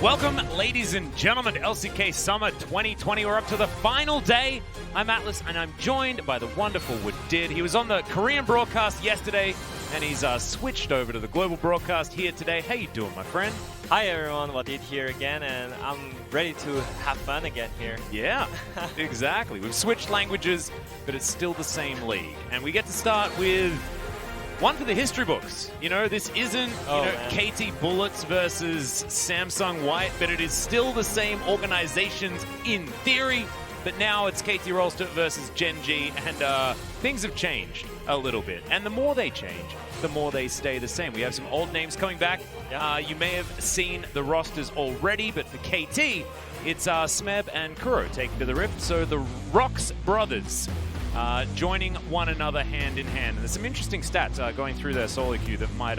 Welcome, ladies and gentlemen, to LCK Summer 2020. We're up to the final day. I'm Atlas, and I'm joined by the wonderful Wadid. He was on the Korean broadcast yesterday, and he's switched over to the global broadcast here today. How you doing, my friend? Hi everyone, Wadid here again, and I'm ready to have fun again here. Yeah, exactly. We've switched languages, but it's still the same league. And we get to start with one for the history books. You know, this isn't KT Bullets versus Samsung White, but it is still the same organizations in theory. But now it's KT Rolster versus Gen.G, and things have changed a little bit. And the more they change, the more they stay the same. We have some old names coming back. You may have seen the rosters already, but for KT, it's Smeb and Kuro taking to the Rift. So the Rox brothers joining one another hand in hand. And there's some interesting stats going through their solo queue that might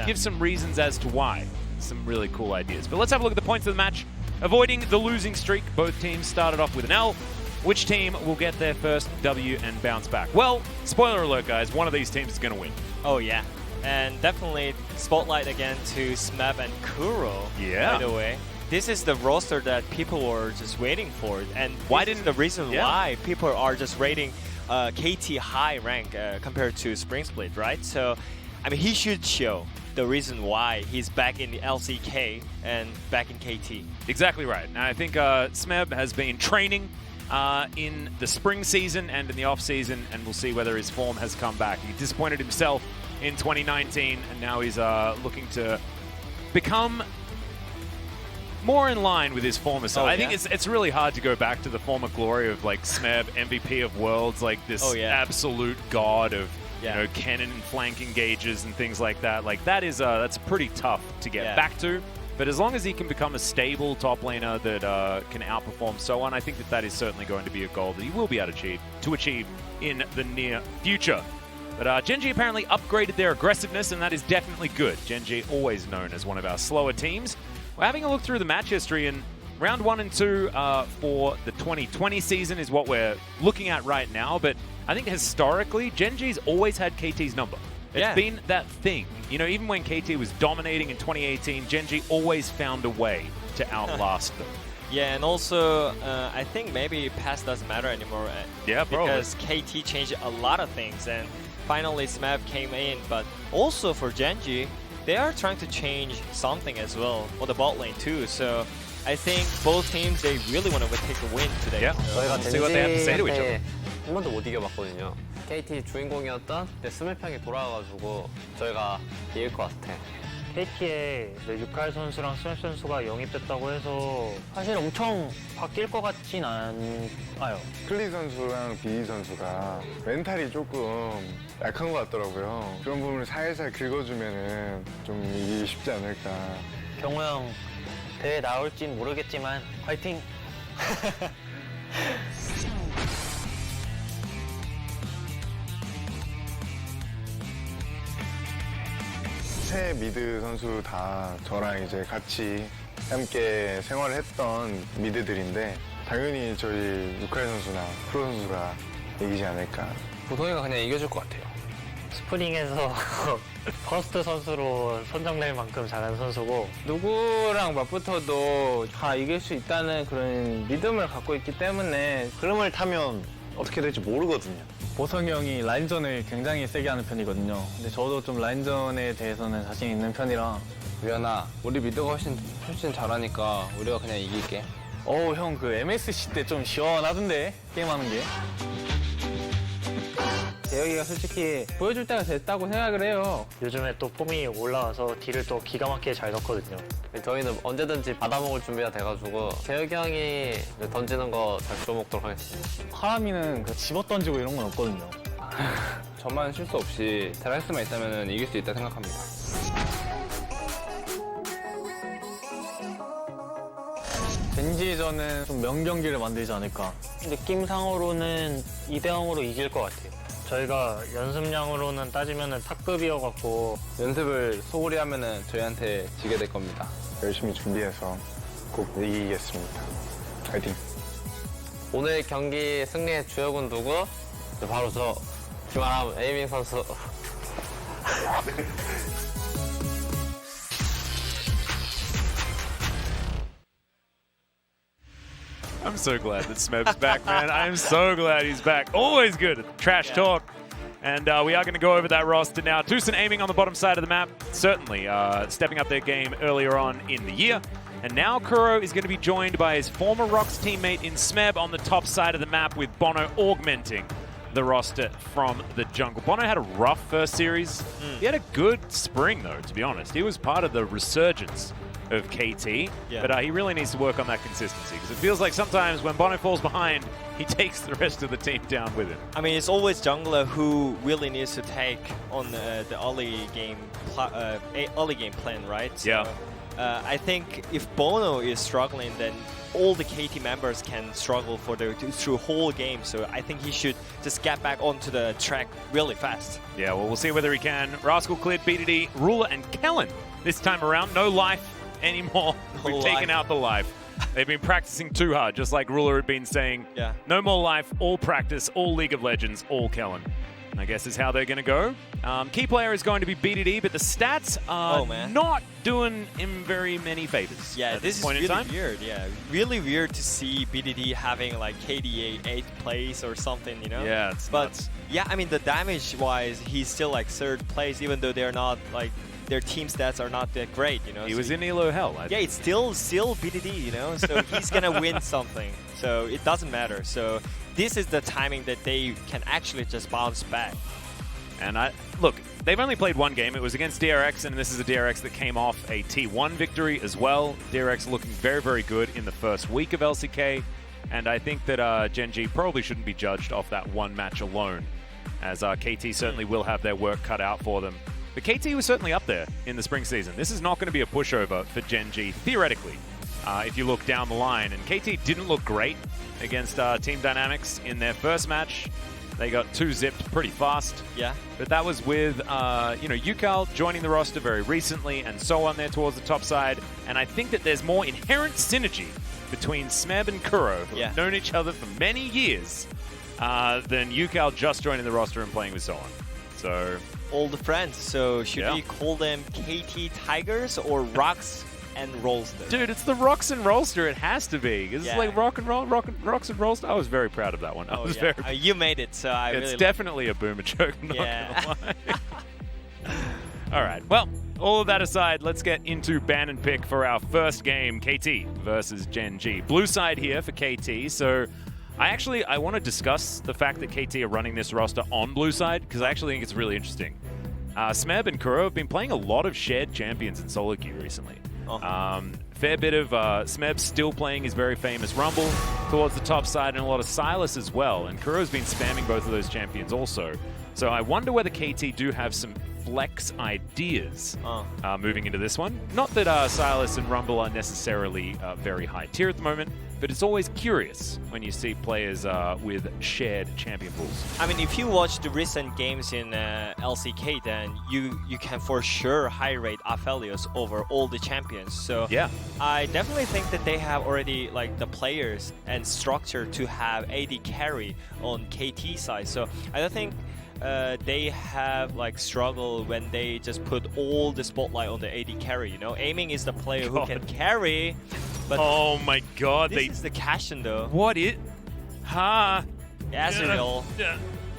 give some reasons as to why. Some really cool ideas. But let's have a look at the points of the match. Avoiding the losing streak, both teams started off with an L. Which team will get their first W and bounce back? Well, spoiler alert, guys, one of these teams is going to win. Oh, yeah. And definitely spotlight again to Smeb and Kuro. Yeah. By the way, this is the roster that people were just waiting for. And why didn't the reason why people are just rating KT high rank compared to Spring Split, right? So, I mean, he should show the reason why he's back in the LCK and back in KT. Exactly right. Now, I think Smeb has been training in the spring season and in the off season, and we'll see whether his form has come back. He disappointed himself in 2019, and now he's looking to become more in line with his former self. I think it's really hard to go back to the former glory of like Smeb, MVP of Worlds, like this absolute god of you know, cannon and flank engages and things like that. Like that is that's pretty tough to get back to. But as long as he can become a stable top laner that can outperform so on, I think that that is certainly going to be a goal that he will be able to achieve in the near future. But Gen.G apparently upgraded their aggressiveness, and that is definitely good. Gen.G always known as one of our slower teams. We're having a look through the match history, and round 1 and 2 for the 2020 season is what we're looking at right now. But I think historically, Gen.G's always had KT's number. It's been that thing. You know, even when KT was dominating in 2018, Gen.G always found a way to outlast them. Yeah, and also, I think maybe past doesn't matter anymore. Because KT changed a lot of things, and finally Smeb came in. But also for Gen.G, they are trying to change something as well for the bot lane too. So I think both teams, they really want to take a win today. Yeah, 저희가 see what they have to say to each other. 한 번도 못 이겨봤거든요. KT 주인공이었던 스멜평이 돌아와가지고 저희가 이길 것 같아. KT에 유칼 선수랑 스맵 선수가 영입됐다고 해서 사실 엄청 바뀔 것 같진 않아요. 클리 선수랑 비니 선수가 멘탈이 조금 약한 것 같더라고요. 그런 부분을 살살 긁어주면은 좀 이기기 쉽지 않을까. 경호 형 대회 나올진 모르겠지만 화이팅! 세 미드 선수 다 저랑 이제 같이 함께 생활을 했던 미드들인데 당연히 저희 유칼 선수나 프로 선수가 이기지 않을까. 보통이가 그냥 이겨줄 것 같아요. 스프링에서 퍼스트 선수로 선정될 만큼 잘하는 선수고 누구랑 맞붙어도 다 이길 수 있다는 그런 믿음을 갖고 있기 때문에 흐름을 타면 어떻게 될지 모르거든요. 보성이 형이 라인전을 굉장히 세게 하는 편이거든요. 근데 저도 좀 라인전에 대해서는 자신 있는 편이라. 유연아, 우리 미드가 훨씬 잘하니까 우리가 그냥 이길게. 어우 형 그 MSC 때 좀 시원하던데 게임하는 게. 재혁이가 솔직히 보여줄 때가 됐다고 생각을 해요. 요즘에 또 폼이 올라와서 딜을 또 기가 막히게 잘 넣거든요. 저희는 언제든지 받아먹을 준비가 돼가지고 재혁이 형이 던지는 거 잘 주워먹도록 하겠습니다. 하람이는 그 집어 던지고 이런 건 없거든요. 저만 실수 없이 잘할 수만 있다면 이길 수 있다 생각합니다. 젠지전은 좀 명경기를 만들지 않을까. 느낌상으로는 2대0으로 이길 것 같아요. 저희가 연습량으로는 따지면 탑급이어갖고 연습을 소홀히 하면 저희한테 지게 될 겁니다. 열심히 준비해서 꼭 이기겠습니다. 파이팅! 오늘 경기 승리의 주역은 누구? 바로 저 주말함 에이밍 선수. I'm so glad that Smeb's back, man. I am so glad he's back. Always good at trash talk. And we are going to go over that roster now. Tucson aiming on the bottom side of the map, certainly stepping up their game earlier on in the year. And now Kuro is going to be joined by his former Rocks teammate in Smeb on the top side of the map, with Bono augmenting the roster from the jungle. Bono had a rough first series. He had a good spring, though, to be honest. He was part of the resurgence of KT, but he really needs to work on that consistency, because it feels like sometimes when Bono falls behind, he takes the rest of the team down with him. I mean, it's always jungler who really needs to take on the early game plan, right? So, yeah. I think if Bono is struggling, then all the KT members can struggle through whole game. So I think he should just get back onto the track really fast. Yeah, well, we'll see whether he can. Rascal cleared BDD, Ruler, and Kellen this time around. No life anymore. We've taken out the life. They've been practicing too hard, just like Ruler had been saying. Yeah. No more life, all practice, all League of Legends, all Kellen. I guess is how they're going to go. Key player is going to be BDD, but the stats are not doing him very many favors. Yeah, at this point is in really time. weird. Yeah, really weird to see BDD having like KDA 8th place or something, you know? Yeah, it's nuts. Yeah, I mean, the damage-wise, he's still like 3rd place, even though they're not like, their team stats are not that great, you know? He was in Elo Hell. Yeah, it's still BDD, you know? So he's gonna win something. So it doesn't matter. So this is the timing that they can actually just bounce back. And look, they've only played one game. It was against DRX, and this is a DRX that came off a T1 victory as well. DRX looking very, very good in the first week of LCK. And I think that Gen.G probably shouldn't be judged off that one match alone, as KT certainly will have their work cut out for them. But KT was certainly up there in the spring season. This is not going to be a pushover for Gen.G, theoretically, if you look down the line. And KT didn't look great against Team Dynamics in their first match. They got 2-zipped pretty fast. Yeah. But that was with, Yukal joining the roster very recently and so on there towards the top side. And I think that there's more inherent synergy between Smeb and Kuro, who have known each other for many years, than Yukal just joining the roster and playing with so on. So... old friends. So should we call them KT Tigers or Rocks and Rolster? Dude, it's the Rocks and Rolster. It has to be. It's like Rocks and Rolster. I was very proud of that one. I was very. You made it, so I it's really definitely a boomer joke. I'm not gonna lie. All right. Well, all of that aside, let's get into ban and pick for our first game: KT versus Gen.G. Blue side here for KT. So. I want to discuss the fact that KT are running this roster on blue side, because I actually think it's really interesting. Smeb and Kuro have been playing a lot of shared champions in solo queue recently. Fair bit of Smeb still playing his very famous Rumble towards the top side, and a lot of Silas as well. And Kuro's been spamming both of those champions also. So I wonder whether KT do have some flex ideas moving into this one. Not that Silas and Rumble are necessarily very high tier at the moment, but it's always curious when you see players with shared champion pools. I mean, if you watch the recent games in LCK, then you can for sure high rate Aphelios over all the champions. So yeah, I definitely think that they have already like the players and structure to have AD carry on KT side. So I don't think they have like struggle when they just put all the spotlight on the AD carry, you know? Aiming is the player who can carry, but oh my god, this is the Cashin though. What it? Ha! Azrael.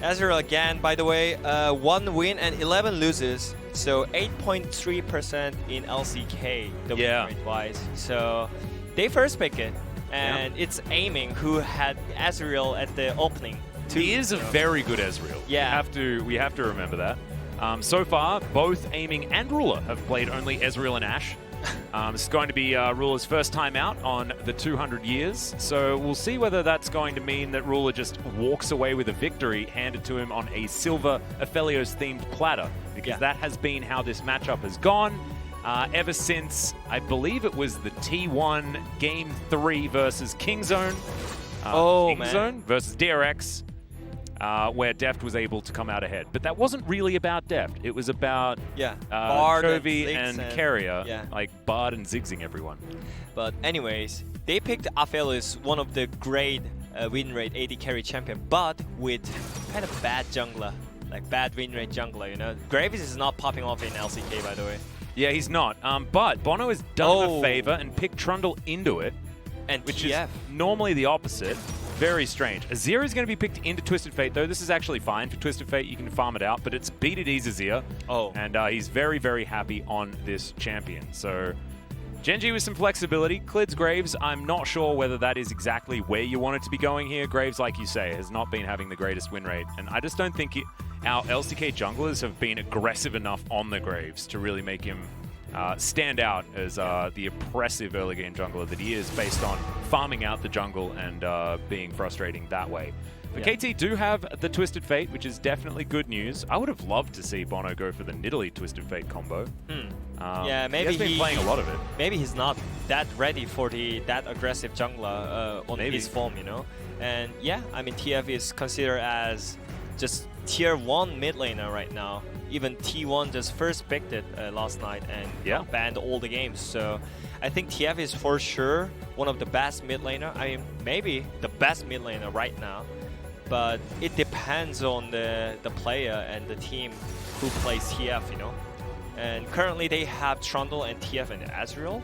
Azrael again, by the way, 1 win and 11 loses, so 8.3% in LCK, the win rate wise. So they first pick it, and it's Aiming who had Azrael at the opening. He is a very good Ezreal. Yeah. We have to remember that. So far, both Aiming and Ruler have played only Ezreal and Ashe. This is going to be Ruler's first time out on the 200 years. So we'll see whether that's going to mean that Ruler just walks away with a victory handed to him on a silver Aphelios-themed platter. Because that has been how this matchup has gone. Ever since, I believe it was the T1 Game 3 versus Kingzone. Kingzone versus DRX. Where Deft was able to come out ahead. But that wasn't really about Deft. It was about Bard Chovy and Carrier, like Bard and zigzing everyone. But anyways, they picked Aphelios, one of the great win rate AD carry champion, but with kind of bad jungler, like bad win rate jungler, you know? Graves is not popping off in LCK, by the way. Yeah, he's not. But Bono has done him a favor and picked Trundle into it. And which TF. is normally the opposite. Very strange. Azir is going to be picked into Twisted Fate, though. This is actually fine for Twisted Fate. You can farm it out, but it's B2D's Azir. Oh. And he's very, very happy on this champion. So Gen.G with some flexibility. Clid's Graves, I'm not sure whether that is exactly where you want it to be going here. Graves, like you say, has not been having the greatest win rate. And I just don't think our LCK junglers have been aggressive enough on the Graves to really make him stand out as the oppressive early game jungler that he is, based on farming out the jungle and being frustrating that way. But KT do have the Twisted Fate, which is definitely good news. I would have loved to see Bono go for the Nidalee Twisted Fate combo. Yeah, maybe he has been playing a lot of it. Maybe he's not that ready for that aggressive jungler on his form, you know. And yeah, I mean TF is considered as just tier 1 mid laner right now. Even T1 just first picked it last night and banned all the games. So I think TF is for sure one of the best mid laner. I mean, maybe the best mid laner right now. But it depends on the player and the team who plays TF, you know. And currently they have Trundle and TF and Azrael.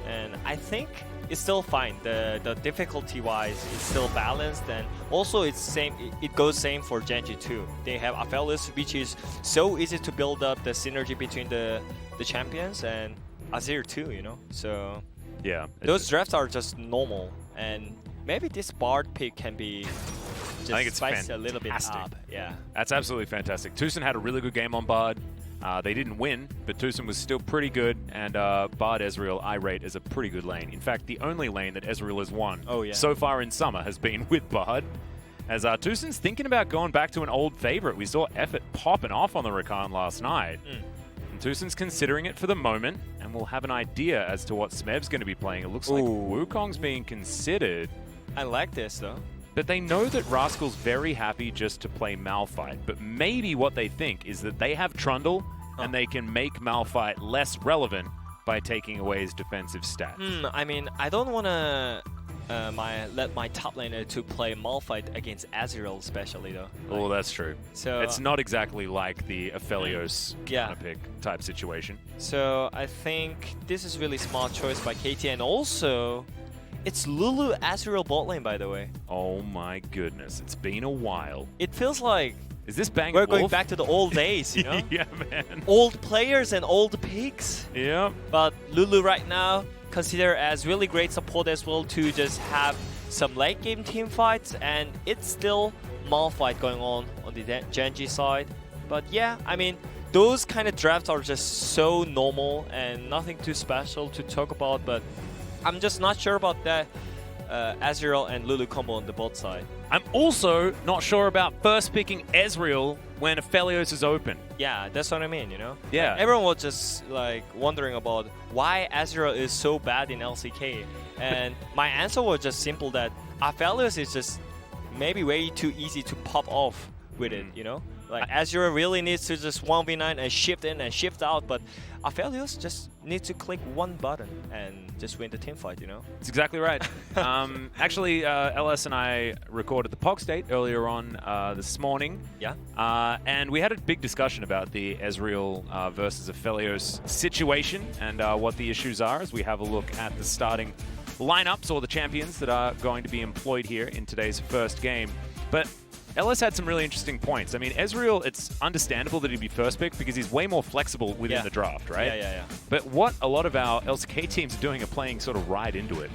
And I think it's still fine. The difficulty-wise, it's still balanced, and also it's same. It goes same for Gen.G too. They have Aphelios, which is so easy to build up the synergy between the champions, and Azir too. You know, so yeah, those drafts are just normal, and maybe this Bard pick can be just I think it's spice a little bit up. Yeah, that's absolutely fantastic. Tucson had a really good game on Bard. They didn't win, but Tucson was still pretty good, and Bard Ezreal I rate as a pretty good lane. In fact, the only lane that Ezreal has won so far in Summer has been with Bard. As Tucson's thinking about going back to an old favorite. We saw Effort popping off on the Rakan last night. And Tucson's considering it for the moment, and we'll have an idea as to what Smev's going to be playing. It looks like Wukong's being considered. I like this though. But they know that Rascal's very happy just to play Malphite. But maybe what they think is that they have Trundle and they can make Malphite less relevant by taking away his defensive stats. I mean, I don't want to let my top laner to play Malphite against Azrael especially though. Oh, that's true. So it's not exactly like the Aphelios kind of pick type situation. So I think this is really smart choice by KT, and also it's Lulu Azrael bot lane, by the way. Oh my goodness, it's been a while. It feels like is this Bang we're going back to the old days, you know? Yeah, man. Old players and old picks. Yeah. But Lulu right now considered as really great support as well to just have some late game team fights, and it's still Malphite going on the Gen.G side. But yeah, I mean, those kind of drafts are just so normal and nothing too special to talk about, but I'm just not sure about that Azrael and Lulu combo on the bot side. I'm also not sure about first picking Ezreal when Aphelios is open. Yeah, that's what I mean, you know? Yeah. Like, everyone was just like wondering about why Azrael is so bad in LCK. And my answer was just simple that Aphelios is just maybe way too easy to pop off with it, you know? Like Azrael really needs to just 1v9 and shift in and shift out, but Aphelios just needs to click one button and just win the team fight, you know? That's exactly right. Actually, LS and I recorded the POG State earlier on this morning. Yeah. And we had a big discussion about the Ezreal versus Aphelios situation and what the issues are as we have a look at the starting lineups or the champions that are going to be employed here in today's first game. But Ellis had some really interesting points. I mean, Ezreal, it's understandable that he'd be first pick because he's way more flexible within the draft, right? Yeah. But what a lot of our LCK teams are doing are playing sort of right into it.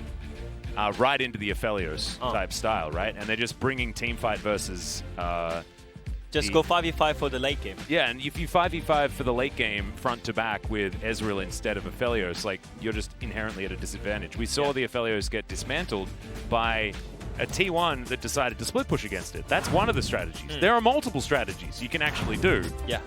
Right into the Aphelios type style, right? And they're just bringing teamfight versus... just go 5v5 for the late game. Yeah, and if you 5v5 for the late game front to back with Ezreal instead of Aphelios, like, you're just inherently at a disadvantage. We saw the Aphelios get dismantled by a T1 that decided to split push against it. That's one of the strategies. There are multiple strategies you can actually do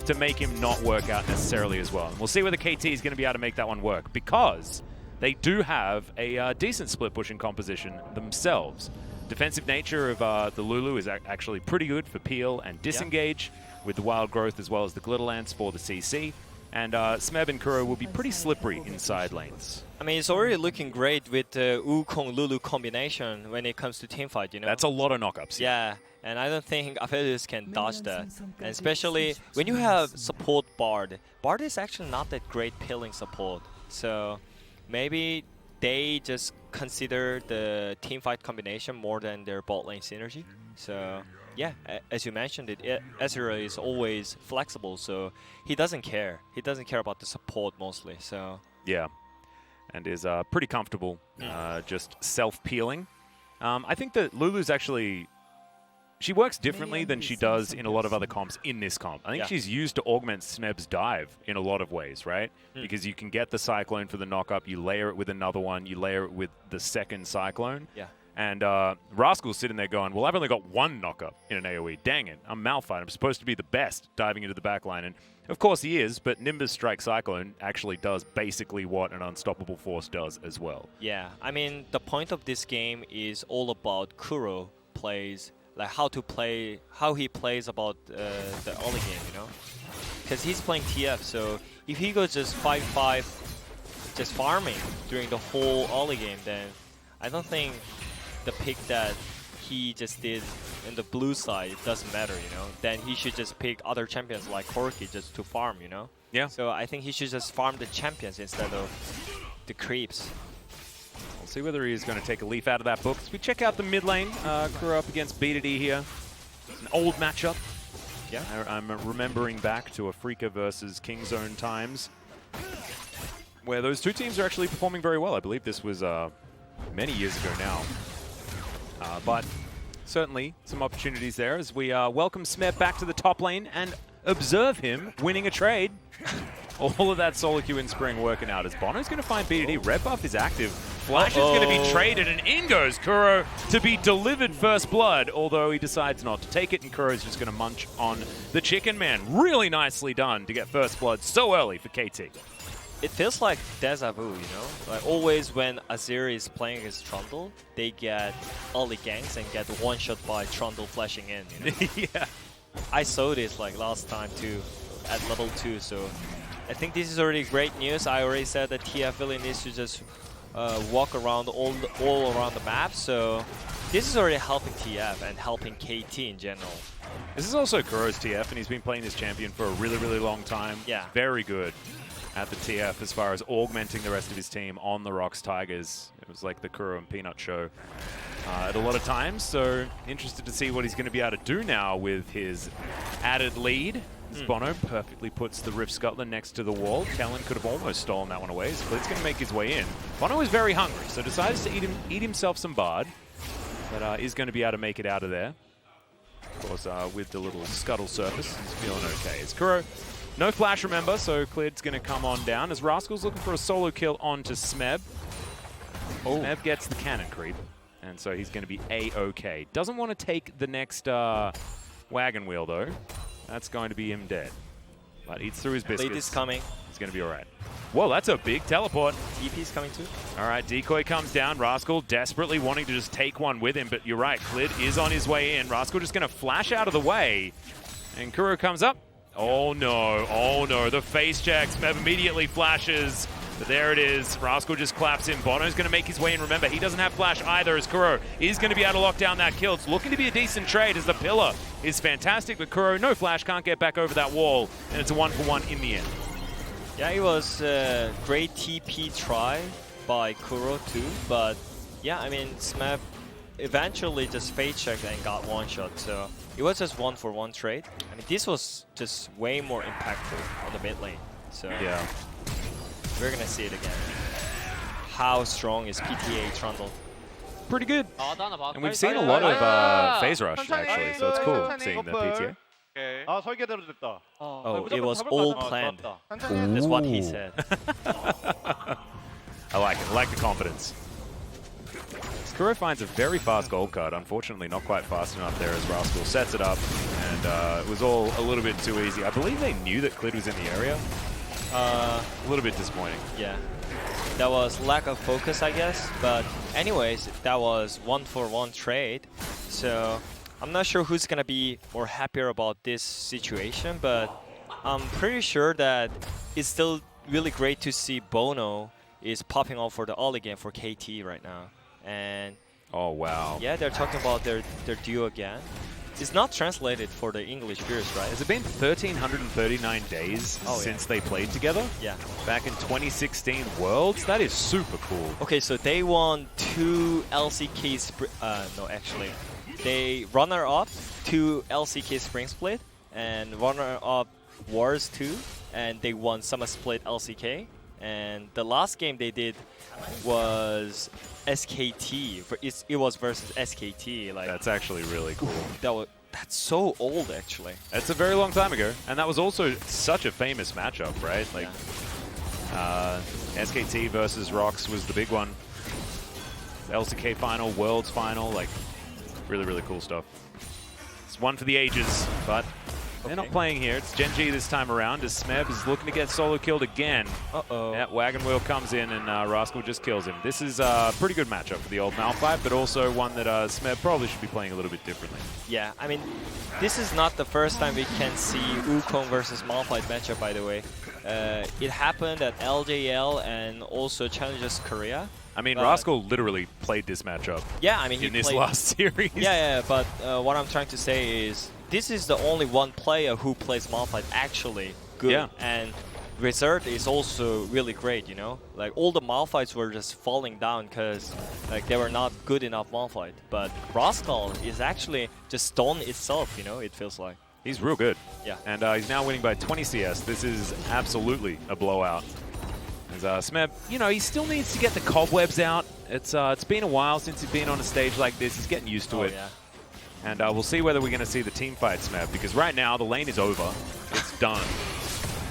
to make him not work out necessarily as well. And we'll see whether KT is going to be able to make that one work, because they do have a decent split pushing composition themselves. Defensive nature of the Lulu is actually pretty good for peel and disengage with the wild growth as well as the glitter lance for the CC. And Smeb and Kuro will be pretty slippery in side lanes. I mean, it's already looking great with the Wukong-Lulu combination when it comes to teamfight, you know? That's a lot of knockups. Yeah, and I don't think Aphelios can dodge that. And especially when you have support Bard. Bard is actually not that great peeling support. So maybe they just consider the team fight combination more than their bot lane synergy. So yeah, as you mentioned Ezreal is always flexible, so he doesn't care. He doesn't care about the support mostly. So yeah, and is pretty comfortable just self-peeling. I think that Lulu's actually, she works differently than she does in a lot of other comps in this comp. I think she's used to augment Smeb's dive in a lot of ways, right? Because you can get the Cyclone for the knock-up, you layer it with another one, you layer it with the second Cyclone. Yeah. And Rascal's sitting there going, well, I've only got one knock-up in an AoE. Dang it, I'm Malphite. I'm supposed to be the best diving into the backline. And of course he is, but Nimbus Strike Cyclone actually does basically what an Unstoppable Force does as well. Yeah, I mean, the point of this game is all about Kuro plays, like how he plays about the early game, you know? Because he's playing TF, so if he goes just 5-5, just farming during the whole early game, then I don't think the pick that he just did in the blue side, it doesn't matter, you know? Then he should just pick other champions like Corki just to farm, you know? Yeah. So I think he should just farm the champions instead of the creeps. We'll see whether he's going to take a leaf out of that book. As we check out the mid lane, Kuro up against B2D here. It's an old matchup. Yeah. I'm remembering back to Afrika versus Kingzone times, where those two teams are actually performing very well. I believe this was many years ago now. But certainly some opportunities there as we welcome Smeb back to the top lane and observe him winning a trade. All of that solo queue in spring working out as Bono's going to find B2D. Red buff is active. Flash is going to be traded, and in goes Kuro to be delivered first blood, although he decides not to take it, and Kuro's just going to munch on the Chicken Man. Really nicely done to get first blood so early for KT. It feels like deja vu, you know? Like always when Azir is playing against Trundle, they get early ganks and get one-shot by Trundle flashing in, you know? Yeah. I saw this like last time too, at level 2, so I think this is already great news. I already said that TF really needs to just walk around all around the map, so this is already helping TF and helping KT in general. This is also Kuro's TF, and he's been playing this champion for a really, really long time. Yeah. Very good at the TF as far as augmenting the rest of his team on the Rocks Tigers. It was like the Kuro and Peanut show at a lot of times, so interested to see what he's going to be able to do now with his added lead. Bono perfectly puts the Rift Scotland next to the wall. Kellen could have almost stolen that one away, so Clid's going to make his way in. Bono is very hungry, so decides to eat himself some Bard, but is going to be able to make it out of there. Of course, with the little scuttle surface, he's feeling okay. It's Kuro. No flash, remember, so Clid's going to come on down as Rascal's looking for a solo kill onto Smeb. Smeb gets the cannon creep, and so he's going to be A-OK. Doesn't want to take the next wagon wheel, though. That's going to be him dead. But eats through his biscuits. Lead is coming. He's going to be all right. Whoa, that's a big teleport. TP is coming too. All right, Decoy comes down. Rascal desperately wanting to just take one with him, but you're right. Clid is on his way in. Rascal just going to flash out of the way. And Kuro comes up. Oh no, the face check. Smeb immediately flashes. But there it is. Rascal just claps in. Bono's going to make his way in. Remember, he doesn't have flash either, as Kuro is going to be able to lock down that kill. It's looking to be a decent trade as the pillar is fantastic, but Kuro, no flash, can't get back over that wall, and it's a 1-for-1 in the end. Yeah, it was a great TP try by Kuro too, but yeah, I mean, Smeb eventually just face checked and got one shot, so it was just 1-for-1 trade. I mean, this was just way more impactful on the mid lane, so yeah. We're gonna see it again. How strong is PTA Trundle? Pretty good. And we've seen a lot of phase rush, actually, so it's cool seeing the PTA. Oh, it was all planned. That's what he said. I like it. I like the confidence. Kuro finds a very fast gold card. Unfortunately, not quite fast enough there as Rascal sets it up, and it was all a little bit too easy. I believe they knew that Clid was in the area. A little bit disappointing. Yeah, that was lack of focus, I guess. But anyways, that was 1-for-1 trade. So I'm not sure who's gonna be more happier about this situation, but I'm pretty sure that it's still really great to see Bono is popping off for the early game for KT right now. And oh wow, yeah, they're talking about their duo again. it's not translated for the English viewers, right? Has it been 1,339 days since they played together? Yeah. Back in 2016 Worlds? That is super cool. Okay, so they won 2 LCK no, actually. They runner-up 2 LCK Spring Split and runner-up Wars 2, and they won Summer Split LCK. And the last game they did was SKT. It was versus SKT. Like, that's actually really cool. That's so old, actually. It's a very long time ago, and that was also such a famous matchup, right? Like, SKT versus Rox was the big one. LCK final, Worlds final, like, really, really cool stuff. It's one for the ages, but they're not playing here. It's Gen.G this time around as Smeb is looking to get solo killed again. That Wagon Wheel comes in and Rascal just kills him. This is a pretty good matchup for the old Malphite, but also one that Smeb probably should be playing a little bit differently. Yeah, I mean, this is not the first time we can see Wukong versus Malphite matchup, by the way. It happened at LJL and also Challengers Korea. I mean, Rascal literally played this matchup. Yeah, I mean, in this last series. Yeah, but what I'm trying to say is this is the only one player who plays Malphite actually good. Yeah. And Resort is also really great, you know? Like, all the Malphites were just falling down because like they were not good enough Malphite. But Rascal is actually just Stone itself, you know, it feels like. He's real good. Yeah. And he's now winning by 20 CS. This is absolutely a blowout. As Smeb, you know, he still needs to get the cobwebs out. It's been a while since he's been on a stage like this. He's getting used to it. Yeah. And we'll see whether we're going to see the team fight Smeb, because right now the lane is over. It's done.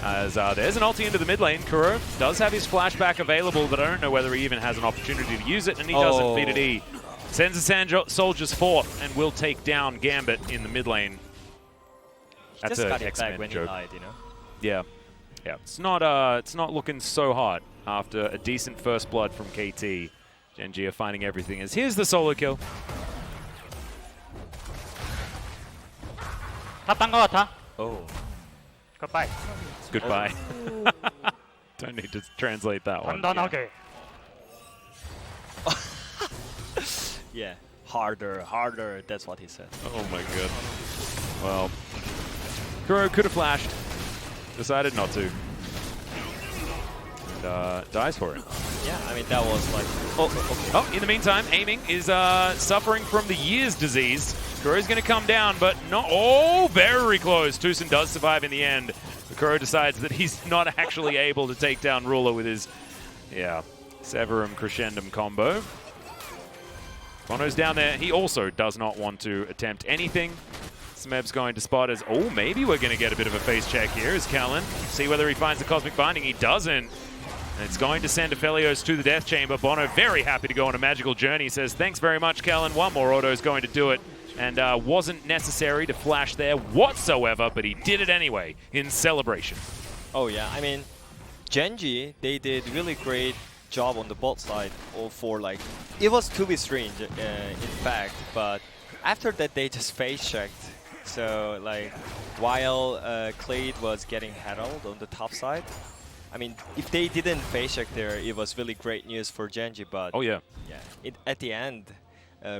As there's an ulti into the mid lane. Kuro does have his flashback available, but I don't know whether he even has an opportunity to use it, and he doesn't. Beat it E. Sends the Sand Soldiers forth and will take down Gambit in the mid lane. That's a X-Men joke. He died, you know? Yeah. Yeah, it's not looking so hot after a decent first blood from KT. Gen.G are finding everything as here's the solo kill. 탔던 것 같아. Oh. Goodbye. Goodbye. Don't need to translate that one. 단단하게. Yeah, harder, that's what he said. Oh my god. Well, Kuro could have flashed. Decided not to. And dies for it. Yeah, I mean, that was like... Oh, in the meantime, Aiming is suffering from the year's disease. Kuro's going to come down, but not... Oh, very close. Tucson does survive in the end. Kuro decides that he's not actually able to take down Ruler with his, Severum Crescendum combo. Bono's down there. He also does not want to attempt anything. Smeb's going to spot as, oh, maybe we're going to get a bit of a face check here as Callan. See whether he finds the Cosmic Binding. He doesn't. And it's going to send Aphelios to the Death Chamber. Bono very happy to go on a magical journey. Says, thanks very much, Callan. One more auto is going to do it. And wasn't necessary to flash there whatsoever, but he did it anyway in celebration. Oh, yeah. I mean, Gen.G, they did really great job on the bot side for, like, it was to be strange, in fact, but after that, they just face checked. So, like, while Clade was getting handled on the top side, I mean, if they didn't face check there, it was really great news for Gen.G, but... Oh, yeah. Yeah, at the end,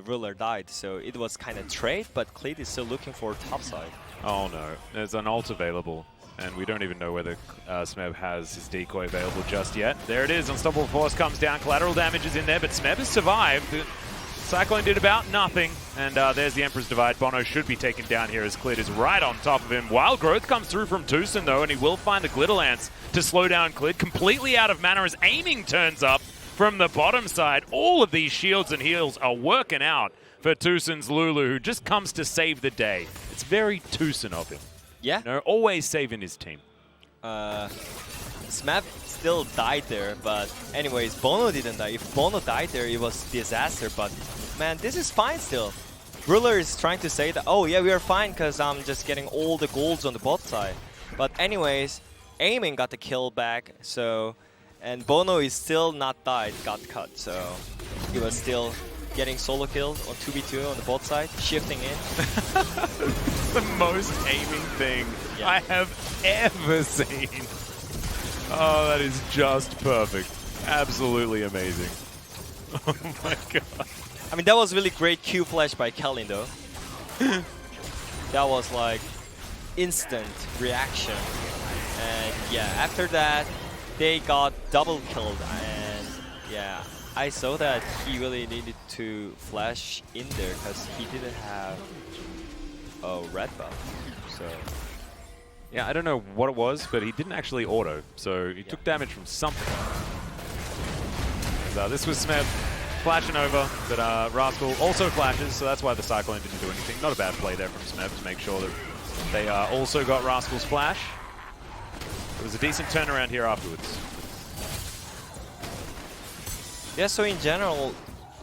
Ruler died, so it was kind of trade, but Clade is still looking for top side. Oh, no. There's an ult available, and we don't even know whether Smeb has his decoy available just yet. There it is. Unstoppable Force comes down. Collateral damage is in there, but Smeb has survived. Cyclone did about nothing, and there's the Emperor's Divide. Bono should be taken down here as Clid is right on top of him. Wild Growth comes through from Tucson, though, and he will find the Glitter Lance to slow down Clid. Completely out of mana as Aiming turns up from the bottom side. All of these shields and heals are working out for Tucson's Lulu, who just comes to save the day. It's very Tucson of him. Yeah. You know, always saving his team. Smeb still died there, but anyways, Bono didn't die. If Bono died there, it was disaster, but man, this is fine still. Ruler is trying to say that, oh yeah, we are fine because I'm just getting all the golds on the bot side. But anyways, Aiming got the kill back, so, and Bono is still not died, got cut, so he was still getting solo kills on 2v2 on the bot side, shifting in. The most Aiming thing I have ever seen. Oh, that is just perfect. Absolutely amazing. Oh my god. I mean, that was really great Q flash by Kellen, though. that was like instant reaction. And yeah, after that, they got double killed. And yeah, I saw that he really needed to flash in there because he didn't have a red buff. So yeah, I don't know what it was, but he didn't actually auto, so he took damage from something. So this was Smeb flashing over, but Rascal also flashes, so that's why the Cyclone didn't do anything. Not a bad play there from Smeb to make sure that they also got Rascal's flash. It was a decent turnaround here afterwards. Yeah, so in general,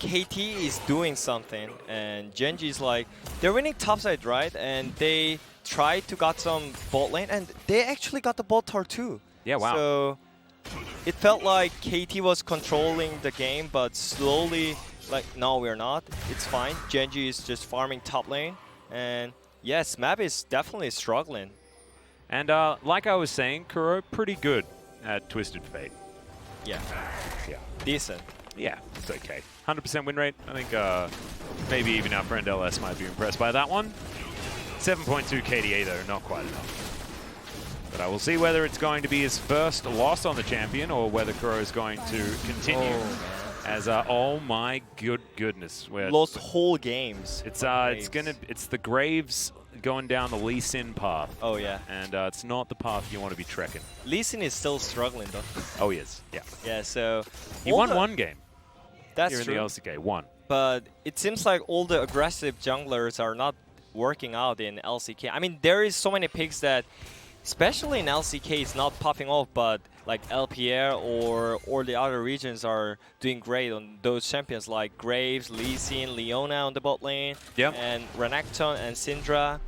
KT is doing something, and Gen.G is like, they're winning topside, right? And they tried to got some bot lane, and they actually got the bot tower too. Yeah, wow. So it felt like KT was controlling the game, but slowly, like, no, we're not. It's fine. Gen.G is just farming top lane, and yes, Map is definitely struggling. And like I was saying, Kuro pretty good at Twisted Fate. Yeah. Yeah. Decent. Yeah, it's okay. 100% win rate. I think maybe even our friend LS might be impressed by that one. 7.2 KDA though, not quite enough. But I will see whether it's going to be his first loss on the champion or whether Kuro is going to continue. As oh my goodness, we're lost whole games. It's the Graves going down the Lee Sin path. Oh yeah, and it's not the path you want to be trekking. Lee Sin is still struggling though. Oh he is, yeah. Yeah, so he won one game. That's here true. In the LCK, one. But it seems like all the aggressive junglers are not working out in LCK. I mean, there is so many picks that, especially in LCK, is not popping off, but like LPR or the other regions are doing great on those champions like Graves, Lee Sin, Leona on the bot lane, and Renekton and Syndra.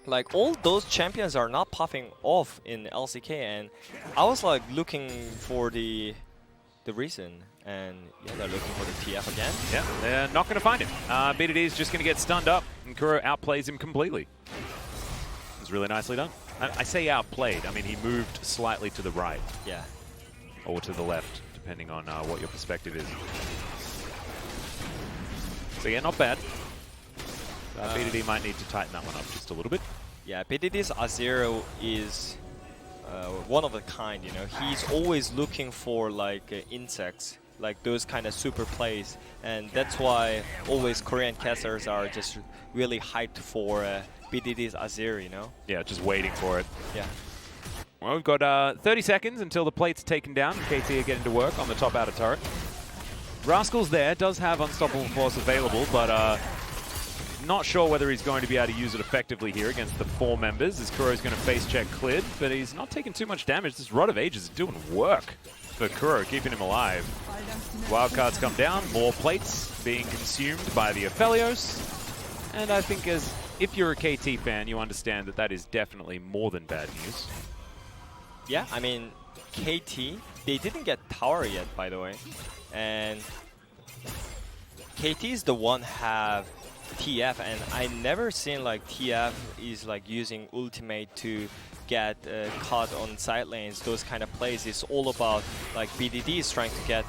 Like all those champions are not popping off in LCK, and I was like looking for the reason, and yeah, they're looking for the TF again. Yeah, they're not going to find him. BDD is just going to get stunned up, and Kuro outplays him completely. It was really nicely done. I say outplayed, I mean he moved slightly to the right. Yeah. Or to the left, depending on what your perspective is. So yeah, not bad. BDD might need to tighten that one up just a little bit. Yeah, BDD's Azir is one of a kind, you know. He's always looking for like insects, like those kind of super plays. And that's why always Korean casters are just really hyped for BDD's Azir, you know? Yeah, just waiting for it. Yeah. Well, we've got 30 seconds until the plate's taken down. KT are getting to work on the top outer turret. Rascal's there, does have Unstoppable Force available, but not sure whether he's going to be able to use it effectively here against the 4 members, as Kuro's going to face check cleared, but he's not taking too much damage. This Rod of Ages is doing work for Kuro, keeping him alive. Wildcards come down, more plates being consumed by the Aphelios, and I think if you're a KT fan, you understand that that is definitely more than bad news. Yeah, I mean, KT, they didn't get tower yet, by the way. And KT is the one have TF, and I never seen like TF is like using ultimate to get caught on side lanes. Those kind of plays is all about like BDD is trying to get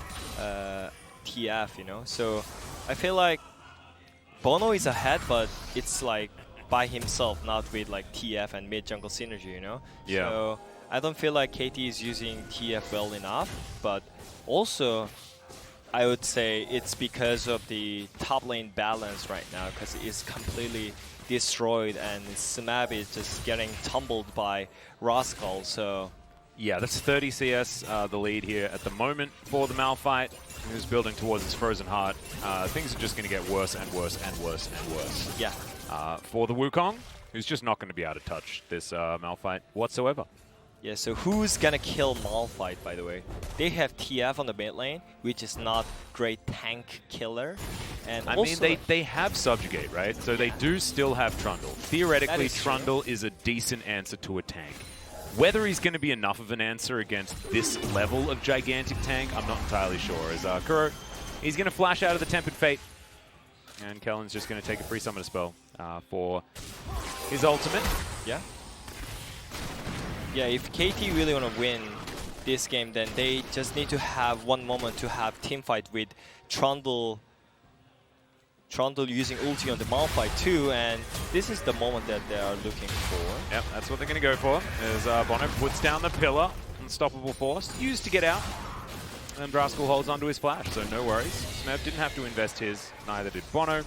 TF, you know. So I feel like Bono is ahead, but it's like by himself, not with like TF and mid jungle synergy, you know. Yeah. So I don't feel like KT is using TF well enough, but also I would say it's because of the top lane balance right now, because it's completely destroyed and Smab is just getting tumbled by Rascal. So yeah, that's 30 CS, the lead here at the moment for the Malphite, who's building towards his Frozen Heart. Things are just going to get worse and worse and worse and worse. Yeah. For the Wukong, who's just not going to be able to touch this Malphite whatsoever. Yeah, so who's gonna kill Malphite, by the way? They have TF on the mid lane, which is not great tank killer. And I mean, they have Subjugate, right? So they do still have Trundle. Theoretically, Trundle is a decent answer to a tank. Whether he's going to be enough of an answer against this level of gigantic tank, I'm not entirely sure. As Kuro, he's going to flash out of the Tempered Fate. And Kellen's just going to take a free summon spell for his ultimate. Yeah. Yeah, if KT really want to win this game, then they just need to have one moment to have team fight with Trundle Trundle using ulti on the Malphite too, and this is the moment that they are looking for. Yep, that's what they're going to go for. As Bono puts down the pillar, unstoppable force, used to get out, and Rascal holds onto his flash, so no worries. Smeb didn't have to invest his, neither did Bono,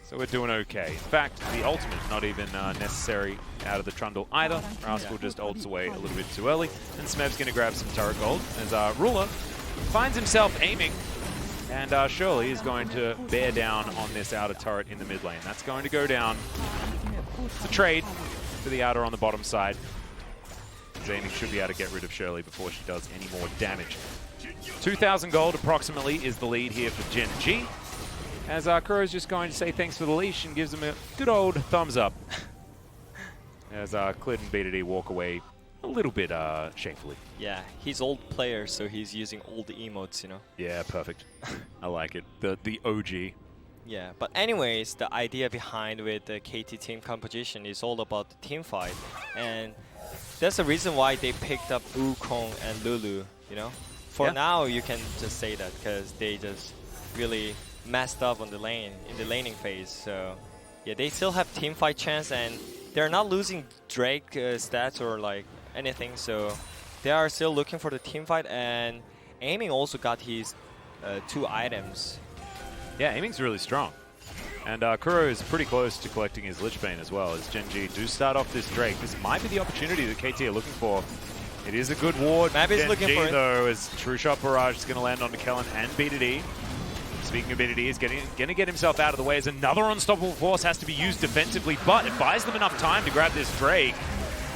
so we're doing okay. In fact, the ultimate not even necessary out of the Trundle either. Rascal just ults away a little bit too early, and Smeb's going to grab some turret gold as Ruler finds himself aiming. And Shirley is going to bear down on this outer turret in the mid lane. That's going to go down. It's a trade for the outer on the bottom side. Amy should be able to get rid of Shirley before she does any more damage. 2,000 gold approximately is the lead here for Gen.G. As Kuro is just going to say thanks for the leash and gives him a good old thumbs up. As Clid and BDD walk away a little bit shamefully. Yeah, he's old player, so he's using old emotes, you know? Yeah, perfect. I like it. The OG. Yeah, but anyways, the idea behind with the KT team composition is all about the team fight. And that's the reason why they picked up Wukong and Lulu, you know? For now, you can just say that because they just really messed up on the lane, in the laning phase. So yeah, they still have team fight chance, and they're not losing Drake stats or like anything, so they are still looking for the team fight. And Aiming also got his 2 items. Yeah, Aiming's really strong. And Kuro is pretty close to collecting his Lich Bane as well, as Gen.G do start off this Drake. This might be the opportunity that KT are looking for. It is a good ward. Maybe looking for it, though, as True Shot Barrage is going to land onto Kellen and BDD. Speaking of BDD, he's going to get himself out of the way as another unstoppable force has to be used defensively, but it buys them enough time to grab this Drake.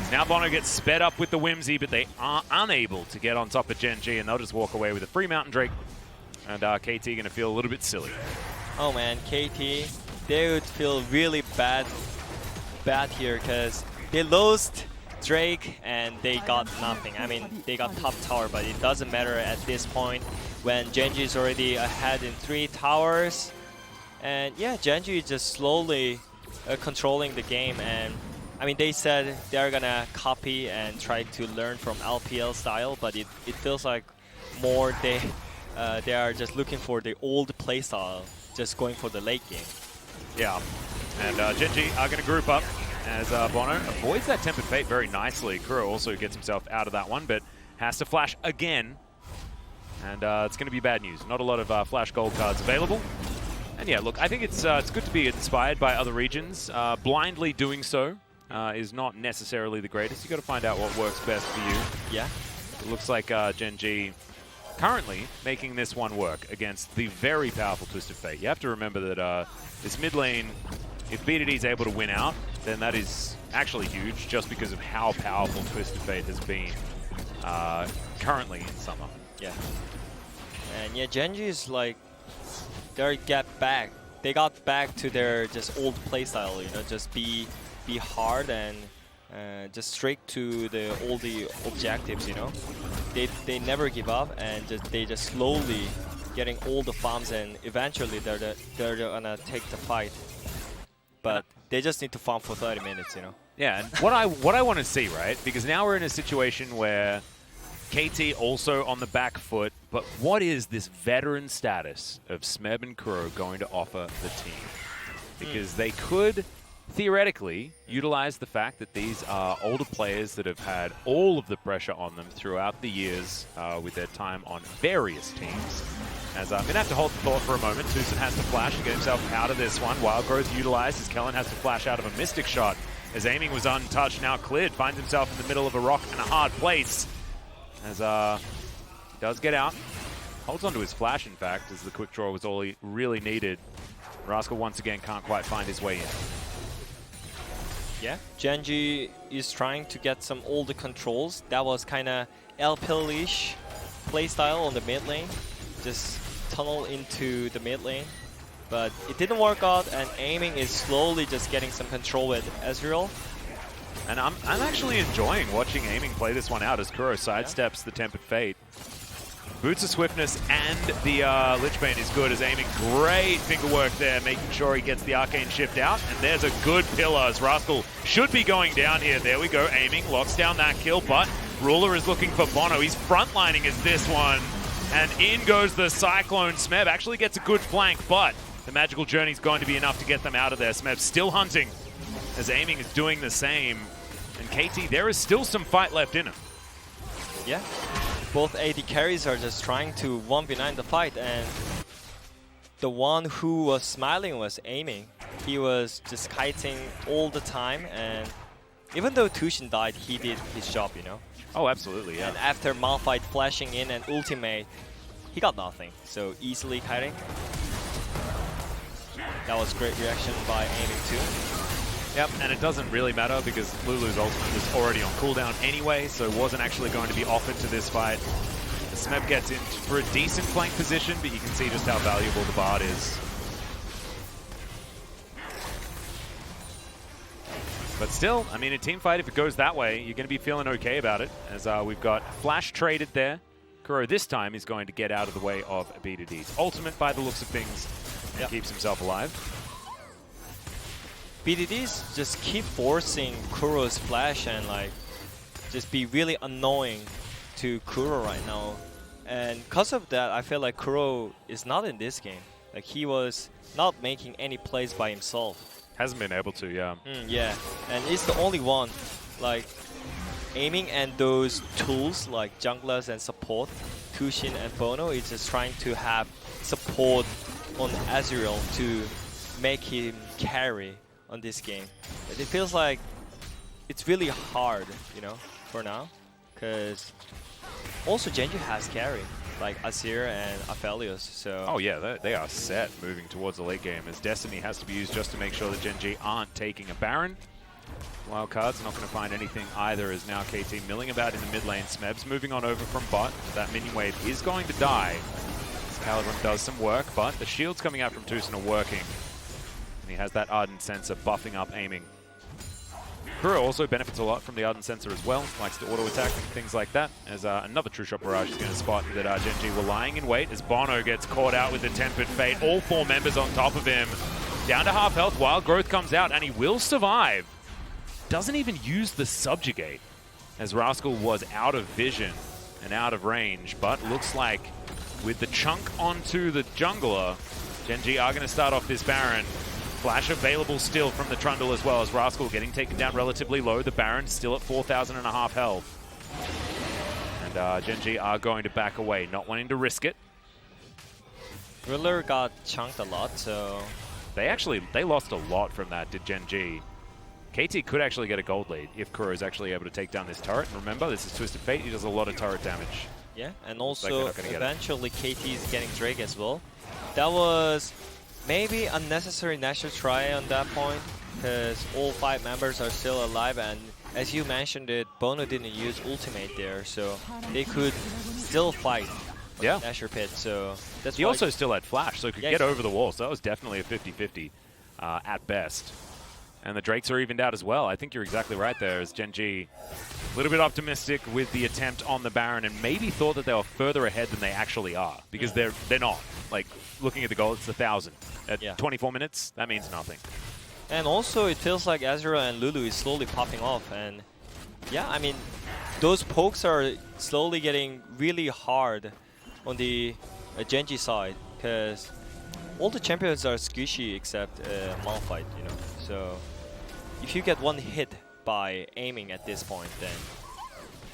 Now Bono gets sped up with the Whimsy, but they are unable to get on top of Gen.G, and they'll just walk away with a free Mountain Drake. And KT going to feel a little bit silly. Oh man, KT, they would feel really bad here because they lost Drake and they got nothing. I mean, they got top tower, but it doesn't matter at this point when Gen.G is already ahead in 3 towers. And yeah, Gen.G is just slowly controlling the game. And I mean, they said they're gonna copy and try to learn from LPL style, but it feels like more they are just looking for the old playstyle, just going for the late game. Yeah, and Gen.G are going to group up as Bono avoids that Tempered Fate very nicely. Kuro also gets himself out of that one, but has to flash again. And it's going to be bad news. Not a lot of flash gold cards available. And yeah, look, I think it's good to be inspired by other regions. Blindly doing so is not necessarily the greatest. You got to find out what works best for you. Yeah. It looks like Gen.G currently making this one work against the very powerful Twisted Fate. You have to remember that this mid lane, if BDD is able to win out, then that is actually huge just because of how powerful Twisted Fate has been currently in Summer. Yeah. And yeah, Gen.G is like, they got back. They got back to their just old playstyle, you know, just be hard and just straight to all the objectives, you know. They never give up, and they just slowly getting all the farms, and eventually they're gonna take the fight. But they just need to farm for 30 minutes, you know. Yeah, and what I want to see, right? Because now we're in a situation where KT also on the back foot, but what is this veteran status of Smeb and Kuro going to offer the team? Because they could theoretically utilize the fact that these are older players that have had all of the pressure on them throughout the years with their time on various teams. As I'm going to have to hold the thought for a moment. Tucson has to flash and get himself out of this one. Wild Growth utilized as Kellen has to flash out of a Mystic Shot. As Aiming was untouched, now Clid finds himself in the middle of a rock and a hard place. As he does get out. Holds onto his flash, in fact, as the quick draw was all he really needed. Rascal once again can't quite find his way in. Yeah, Gen.G is trying to get some older controls. That was kind of LPL-ish playstyle on the mid lane. Just tunnel into the mid lane. But it didn't work out, and Aiming is slowly just getting some control with Ezreal. And I'm actually enjoying watching Aiming play this one out as Kuro sidesteps the Tempered Fate. Boots of Swiftness and the Lich Bane is good as Aiming. Great finger work there, making sure he gets the Arcane Shift out. And there's a good pillar as Rascal should be going down here. There we go. Aiming locks down that kill, but Ruler is looking for Bono. He's frontlining as this one. And in goes the Cyclone. Smeb actually gets a good flank, but the magical journey is going to be enough to get them out of there. Smeb still hunting as aiming is doing the same. And KT, there is still some fight left in him. Yeah, both AD carries are just trying to 1v9 the fight, and the one who was smiling was aiming. He was just kiting all the time, and even though Tushin died, he did his job, you know? Oh, absolutely, yeah. And after Malphite flashing in and ultimate, he got nothing. So easily kiting. That was great reaction by aiming too. Yep, and it doesn't really matter because Lulu's ultimate was already on cooldown anyway, so wasn't actually going to be offered to this fight. The Smeb gets in for a decent flank position, but you can see just how valuable the Bard is. But still, I mean, a team fight, if it goes that way, you're going to be feeling okay about it, as we've got Flash traded there. Kuro this time is going to get out of the way of B2D's ultimate by the looks of things, and keeps himself alive. BDDs just keep forcing Kuro's flash and like just be really annoying to Kuro right now. And because of that, I feel like Kuro is not in this game. Like he was not making any plays by himself. Hasn't been able to, yeah. Yeah, and he's the only one like aiming, and those tools like junglers and support, Tushin and Bono is just trying to have support on Azrael to make him carry on this game. It feels like it's really hard, you know, for now, because also Gen.G has carry, like Azir and Aphelios, so... Oh yeah, they are set moving towards the late game, as Destiny has to be used just to make sure that Gen.G aren't taking a Baron. Wildcard's not going to find anything either, as now KT milling about in the mid lane. Smeb's moving on over from bot. That minion wave is going to die. As Caliban does some work, but the shields coming out from Tucson are working. He has that Ardent Sensor buffing up aiming. Kuro also benefits a lot from the Ardent Sensor as well, likes to auto-attack and things like that, as another True Shot Barrage is going to spot that Gen.G were lying in wait, as Bono gets caught out with the Tempered Fate, all 4 members on top of him. Down to half health, Wild Growth comes out, and he will survive. Doesn't even use the Subjugate, as Rascal was out of vision and out of range, but looks like with the chunk onto the jungler, Gen.G are going to start off this Baron. Flash available still from the Trundle, as well as Rascal getting taken down relatively low. The Baron still at 4,500 health. And Gen.G are going to back away, not wanting to risk it. Ruler got chunked a lot, so... They lost a lot from that, did Gen.G. KT could actually get a gold lead if Kuro is actually able to take down this turret. And remember, this is Twisted Fate, he does a lot of turret damage. Yeah, and also eventually KT is getting Drake as well. That was... maybe unnecessary natural try on that point, because all 5 members are still alive, and as you mentioned it, Bono didn't use ultimate there, so they could still fight Nashor Pit, so that's he also still had Flash, so could get over the wall, so that was definitely a 50-50 at best. And the Drakes are evened out as well. I think you're exactly right there, as Gen.G a little bit optimistic with the attempt on the Baron, and maybe thought that they were further ahead than they actually are, because they're not. Like, looking at the goal, it's 1,000. At 24 minutes, that means nothing. And also, it feels like Azura and Lulu is slowly popping off, and yeah, I mean, those pokes are slowly getting really hard on the Gen.G side, because all the champions are squishy except Malphite, you know. So if you get one hit by aiming at this point, then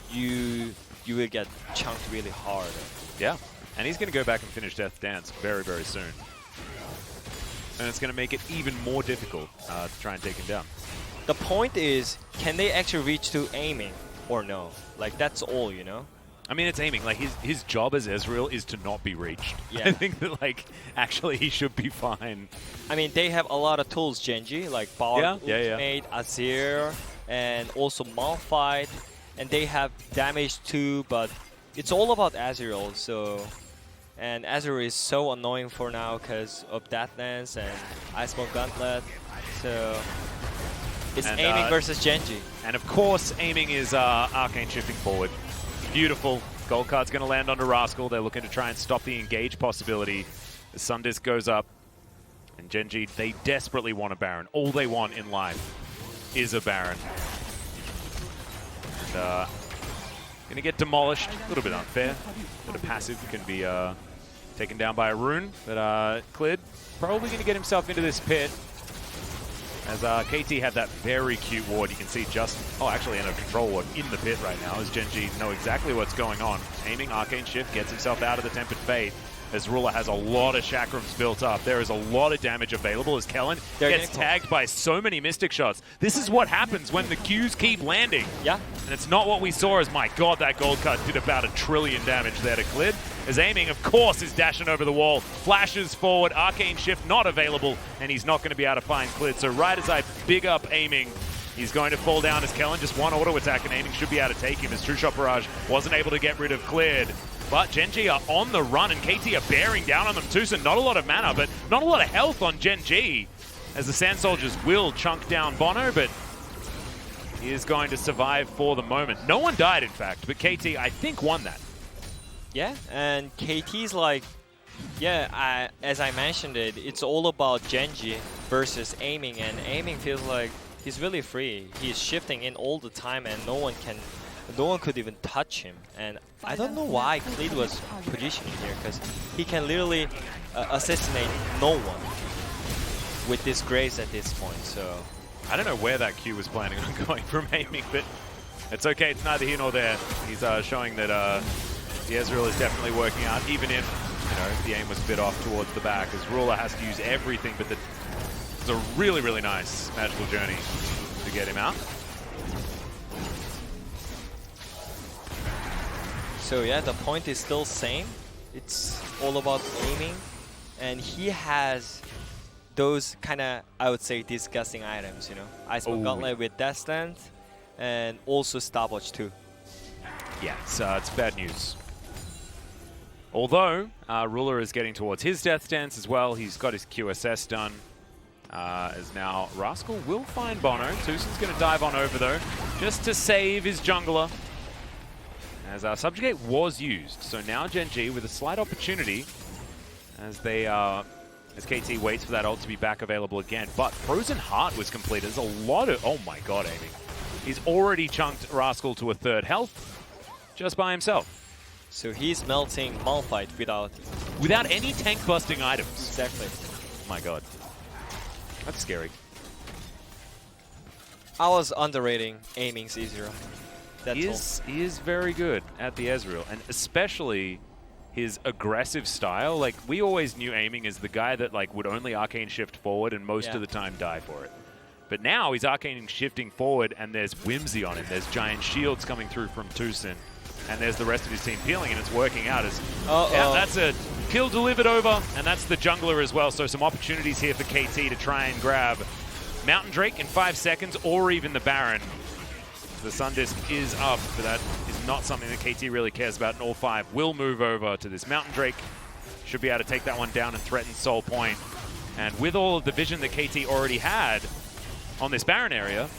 you will get chunked really hard. Yeah, and he's going to go back and finish Death Dance very, very soon. And it's going to make it even more difficult to try and take him down. The point is, can they actually reach to aiming or no? Like, that's all, you know? I mean, it's aiming. Like, his job as Ezreal is to not be reached. Yeah. I think that, like, actually he should be fine. I mean, they have a lot of tools, Gen.G, like Bard, Ultimate, Azir, and also Malphite. And they have damage too, but it's all about Azrael, so... And Azrael is so annoying for now because of Deathlands and Iceball Gauntlet, so... It's aiming versus Gen.G. And of course, aiming is Arcane shifting forward. Beautiful. Gold card's going to land onto Rascal. They're looking to try and stop the engage possibility. The Sundisk goes up. And Gen.G, they desperately want a Baron. All they want in life is a Baron. And, going to get demolished. A little bit unfair. But a passive can be Taken down by a rune, but Clid probably going to get himself into this pit. As KT had that very cute ward, you can see just, actually in a control ward in the pit right now, as Gen.G know exactly what's going on. Aiming, Arcane Shift, gets himself out of the Tempered Fate, as Ruler has a lot of chakrams built up. There is a lot of damage available as Kellen gets tagged by so many Mystic Shots. This is what happens when the Qs keep landing. Yeah. And it's not what we saw as, my god, that gold cut did about 1 trillion damage there to Clid. As Aiming, of course, is dashing over the wall, flashes forward, Arcane Shift not available, and he's not going to be able to find Clid. So right as I big up Aiming, he's going to fall down as Kellen just one auto attack, and Aiming should be able to take him as True Shot Barrage wasn't able to get rid of Clid. But Gen.G are on the run, and KT are bearing down on them too, so not a lot of mana, but not a lot of health on Gen.G, as the Sand Soldiers will chunk down Bono, but he is going to survive for the moment. No one died, in fact, but KT, I think, won that. Yeah, and KT's like, as I mentioned it's all about Gen.G versus Aiming, and Aiming feels like he's really free. He's shifting in all the time, and no one could even touch him. And I don't know why Clid was positioning here, because he can literally assassinate no one with this Grace at this point. So I don't know where that Q was planning on going from Aiming, but it's okay. It's neither here nor there. He's showing that the Ezreal is definitely working out, even if the aim was a bit off towards the back, as Ruler has to use everything. But it's a really, really nice magical journey to get him out. So yeah, the point is still same. It's all about aiming, and he has those kind of, I would say, disgusting items, Iceborne Gauntlet with Death Stance, and also Stopwatch too. Yeah, it's bad news. Although, Ruler is getting towards his Death Stance as well. He's got his QSS done. As now Rascal will find Bono. Tucson's going to dive on over though, just to save his jungler. As our Subjugate was used, so now Gen.G with a slight opportunity as they as KT waits for that ult to be back available again. But Frozen Heart was completed. There's a lot of, oh my god, Aiming. He's already chunked Rascal to a 3rd health just by himself. So he's melting Malphite without any tank busting items. Exactly. Oh my god, that's scary. I was underrating Aiming's Ezreal. He is very good at the Ezreal, and especially his aggressive style. Like, we always knew Aiming as the guy that would only Arcane Shift forward and most of the time die for it. But now he's Arcane Shifting forward, and there's Whimsy on him. There's giant shields coming through from Tucson, and there's the rest of his team peeling, and it's working out as that's a kill delivered over, and that's the jungler as well. So some opportunities here for KT to try and grab Mountain Drake in 5 seconds, or even the Baron. The Sun Disc is up, but that is not something that KT really cares about, and all 5 will move over to this Mountain Drake. Should be able to take that one down and threaten Soul Point. And with all of the vision that KT already had on this Baron area,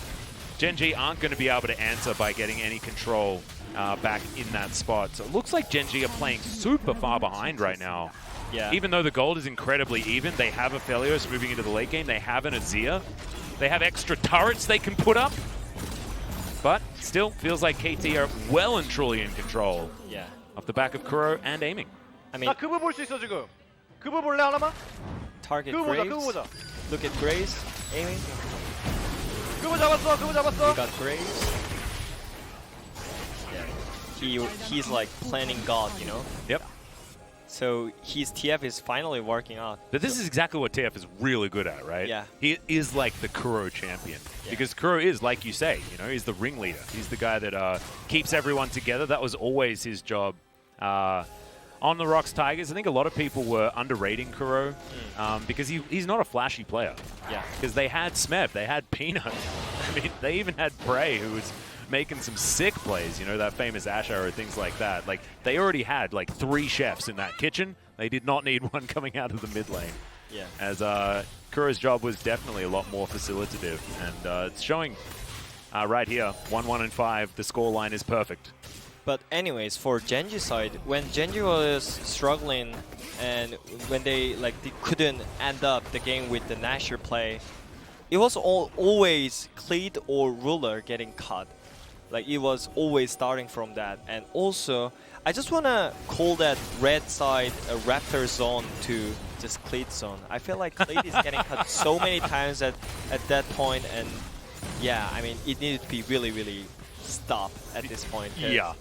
Gen.G aren't going to be able to answer by getting any control back in that spot. So it looks like Gen.G are playing super far behind right now. Yeah. Even though the gold is incredibly even, they have a Aphelios moving into the late game, they have an Azir, they have extra turrets they can put up. But still feels like KT are well and truly in control. Yeah. Off the back of Kuro and Aiming. I mean, target Graves. Look at Graves, Aiming. We got Graves. Yeah. He's like planning God, Yep. So his TF is finally working out. But this is exactly what TF is really good at, right? Yeah. He is like the Kuro champion. Yeah. Because Kuro is, like you say, he's the ringleader. He's the guy that keeps everyone together. That was always his job. On the Rocks Tigers, I think a lot of people were underrating Kuro because he's not a flashy player. Yeah. Because they had Smeb, they had Peanut. I mean, they even had Prey, who was making some sick plays, that famous Ash arrow, things like that. Like, they already had 3 chefs in that kitchen. They did not need one coming out of the mid lane. Yeah. As Kuro's job was definitely a lot more facilitative, and it's showing right here, 1-1 and 5. The scoreline is perfect. But anyways, for Gen.G side, when Gen.G was struggling and when they couldn't end up the game with the Nashor play, it was always Clid or Ruler getting cut. It was always starting from that. And also, I just want to call that red side a Raptor zone to just Cleat zone. I feel like Cleat is getting cut so many times at that point, and yeah, I mean, it needed to be really, really stopped at this point. Yeah.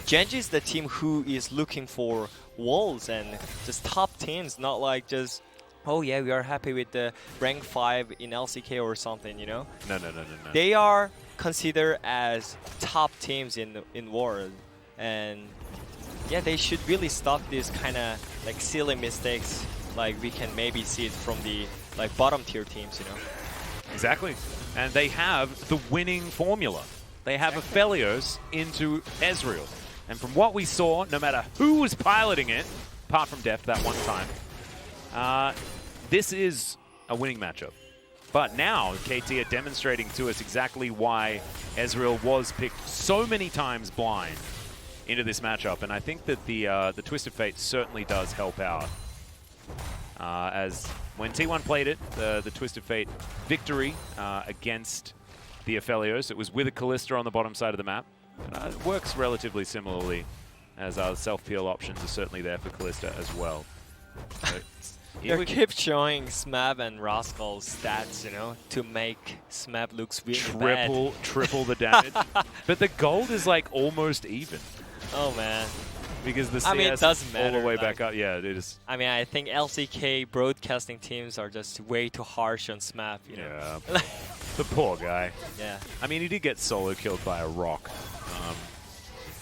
Gen.G is the team who is looking for walls and just top teams, not like just, oh yeah, we are happy with the rank 5 in LCK or something, you know? No. They are considered as top teams in world, and yeah, they should really stop these kind of like silly mistakes, like we can maybe see it from the like bottom tier teams, you know? Exactly. And they have the winning formula. They have Aphelios into Ezreal. And from what we saw, no matter who was piloting it, apart from Deft that one time, this is a winning matchup. But now, KT are demonstrating to us exactly why Ezreal was picked so many times blind into this matchup. And I think that the Twisted Fate certainly does help out. As when T1 played it, the Twisted Fate victory against the Aphelios, it was with a Kalista on the bottom side of the map. It works relatively similarly, as self-peel options are certainly there for Kalista as well. So they keep showing Smab and Rascal's stats, you know, to make Smab looks really bad. Triple the damage. But the gold is like almost even. Oh man. Because the CS I mean, it doesn't matter, all the way like, back up. Yeah, it is. I mean, I think LCK broadcasting teams are just way too harsh on Smab, you know. Yeah. The poor guy. Yeah. I mean, he did get solo killed by a rock.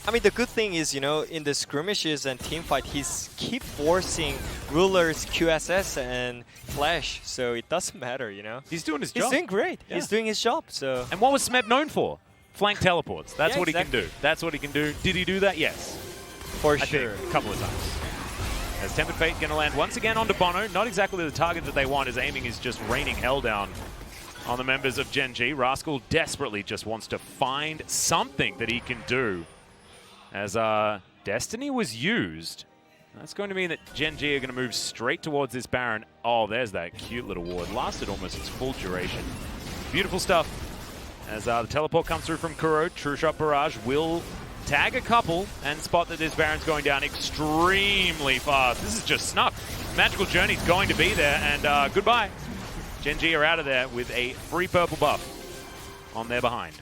I mean, the good thing is, you know, in the skirmishes and teamfight, he's keep forcing Ruler's QSS and Flash, so it doesn't matter, you know. He's doing his job. He's doing great. Yeah. He's doing his job, so. And what was Smeb known for? Flank teleports. That's yeah, what exactly. he can do. That's what he can do. Did he do that? Yes. For I sure. think, a couple of times. As Tempered Fate going to land once again onto Bono. Not exactly the target that they want, as aiming is just raining hell down on the members of Gen.G. Rascal desperately just wants to find something that he can do. As Destiny was used, that's going to mean that Gen.G are going to move straight towards this Baron. Oh, there's that cute little ward. Lasted almost its full duration. Beautiful stuff. As the teleport comes through from Kuro, True Shot Barrage will tag a couple and spot that this Baron's going down extremely fast. This is just snuck. Magical Journey's going to be there, and goodbye. Gen.G are out of there with a free purple buff on their behind.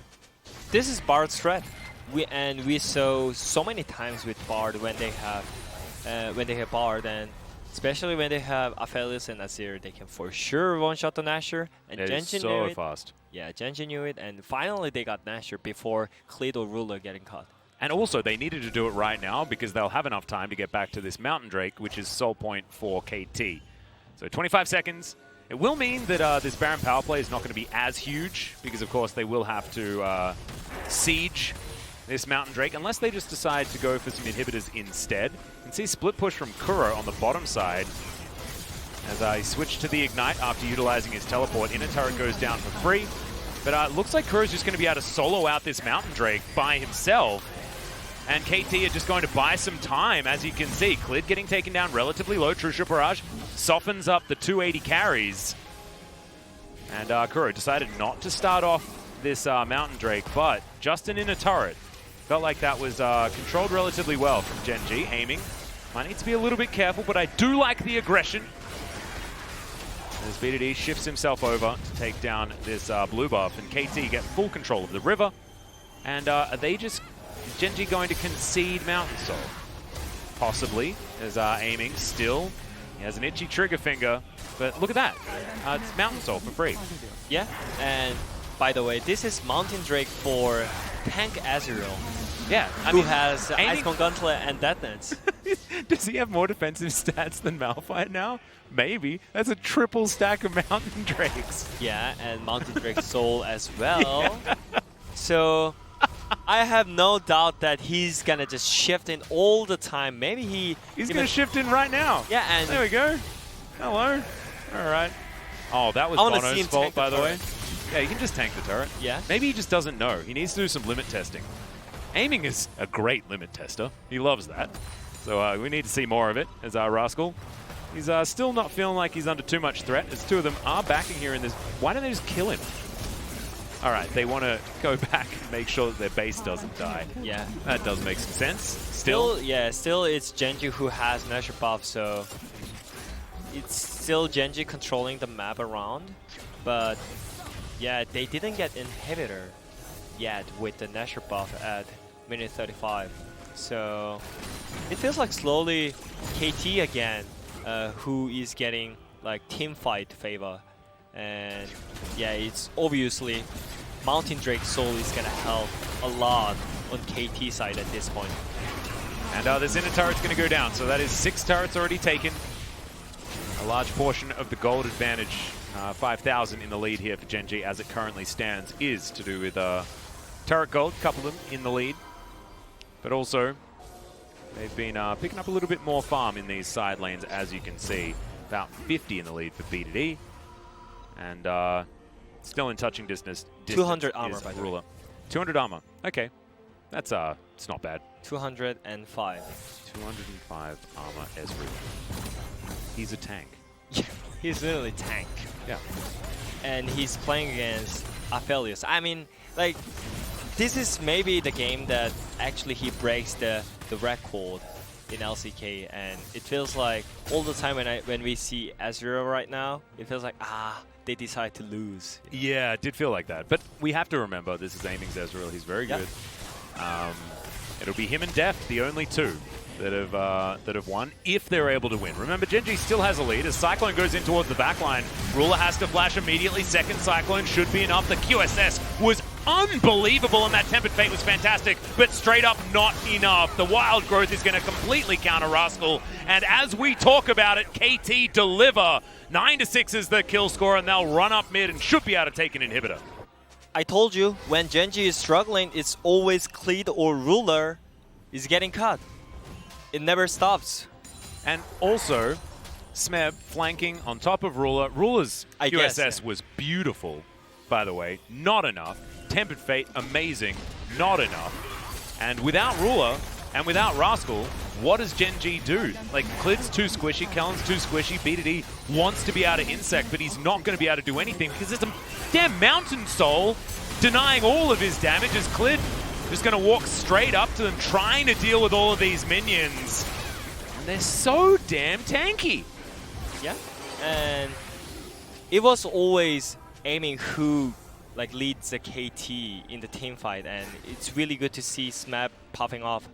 This is Bard's threat. We saw so many times with Bard when they have Bard, and especially when they have Aphelios and Azir, they can for sure one-shot on Nashor. And Gen.G knew it. Fast. Yeah, Gen.G knew it, and finally they got Nashor before Cleat or Ruler getting caught. And also, they needed to do it right now because they'll have enough time to get back to this Mountain Drake, which is soul point for KT. So 25 seconds. It will mean that this Baron power play is not going to be as huge because, of course, they will have to siege this Mountain Drake, unless they just decide to go for some inhibitors instead. You can see split push from Kuro on the bottom side as he switched to the Ignite after utilizing his teleport. Inner turret goes down for free, but it looks like Kuro's just going to be able to solo out this Mountain Drake by himself. And KT are just going to buy some time, as you can see. Clid getting taken down relatively low. True Shot Barrage softens up the 280 carries. And Kuro decided not to start off this Mountain Drake, but just an inner turret. Felt like that was controlled relatively well from Gen.G, aiming. Might need to be a little bit careful, but I do like the aggression. As BDD shifts himself over to take down this blue buff, and KT get full control of the river. And are they just... Gen.G going to concede Mountain Soul? Possibly, as aiming still. He has an itchy trigger finger, but look at that. It's Mountain Soul for free. Yeah, and by the way, this is Mountain Drake for tank Azrael. Yeah, who has Icecone Gauntlet and Death Dance. Does he have more defensive stats than Malphite now? Maybe. That's a triple stack of Mountain Drakes. Yeah, and Mountain Drake Soul as well. Yeah. So I have no doubt that he's gonna just shift in all the time. Maybe he's gonna shift in right now. Yeah, and there we go. Hello. All right. Oh, that was Bono's fault, by the way. Yeah, you can just tank the turret. Yeah. Maybe he just doesn't know. He needs to do some limit testing. Aiming is a great limit tester. He loves that. So we need to see more of it as our Rascal. He's still not feeling like he's under too much threat, as two of them are backing here in this. Why don't they just kill him? All right, they want to go back and make sure that their base doesn't die. Yeah. That does make some sense. Still it's Gen.G who has Nashor buff, so it's still Gen.G controlling the map around. But yeah, they didn't get inhibitor yet with the Nashor buff at minute 35. So it feels like slowly KT again, who is getting like team fight favor. And yeah, it's obviously Mountain Drake Soul is gonna help a lot on KT side at this point. And this inner turret's gonna go down, so that is 6 turrets already taken. A large portion of the gold advantage, 5,000 in the lead here for Gen.G as it currently stands, is to do with turret gold, a couple of them in the lead. But also, they've been picking up a little bit more farm in these side lanes, as you can see. About 50 in the lead for B2D. And still in touching distance. 200 armor, by the way. 200 armor. Okay. That's it's not bad. 205. 205 armor Ezreal. He's a tank. Yeah, he's literally tank. Yeah. And he's playing against Aphelios. I mean, like, this is maybe the game that actually he breaks the record in LCK, and it feels like all the time when we see Ezreal right now, it feels like they decide to lose. Yeah, it did feel like that. But we have to remember this is Aiming's Ezreal. He's very good. It'll be him and Deft, the only two that have won, if they're able to win. Remember, Gen.G still has a lead as Cyclone goes in towards the backline. Ruler has to flash immediately. Second Cyclone should be enough. The QSS was unbelievable, and that Tempered Fate was fantastic, but straight up not enough. The Wild Growth is going to completely counter Rascal, and as we talk about it, KT deliver. 9-6 is the kill score, and they'll run up mid and should be able to take an inhibitor. I told you, when Gen.G is struggling, it's always Cleed or Ruler is getting cut. It never stops. And also, Smeb flanking on top of Ruler. Ruler's QSS was beautiful, by the way. Not enough. Tempered Fate, amazing. Not enough. And without Ruler and without Rascal, what does Gen.G do? Like, Clid's too squishy, Kellen's too squishy, B2D wants to be able to insect, but he's not going to be able to do anything because there's a damn Mountain Soul denying all of his damage as Clid just going to walk straight up to them, trying to deal with all of these minions. And they're so damn tanky. Yeah, and it was always Aiming who like leads the KT in the team fight, and it's really good to see Smab popping off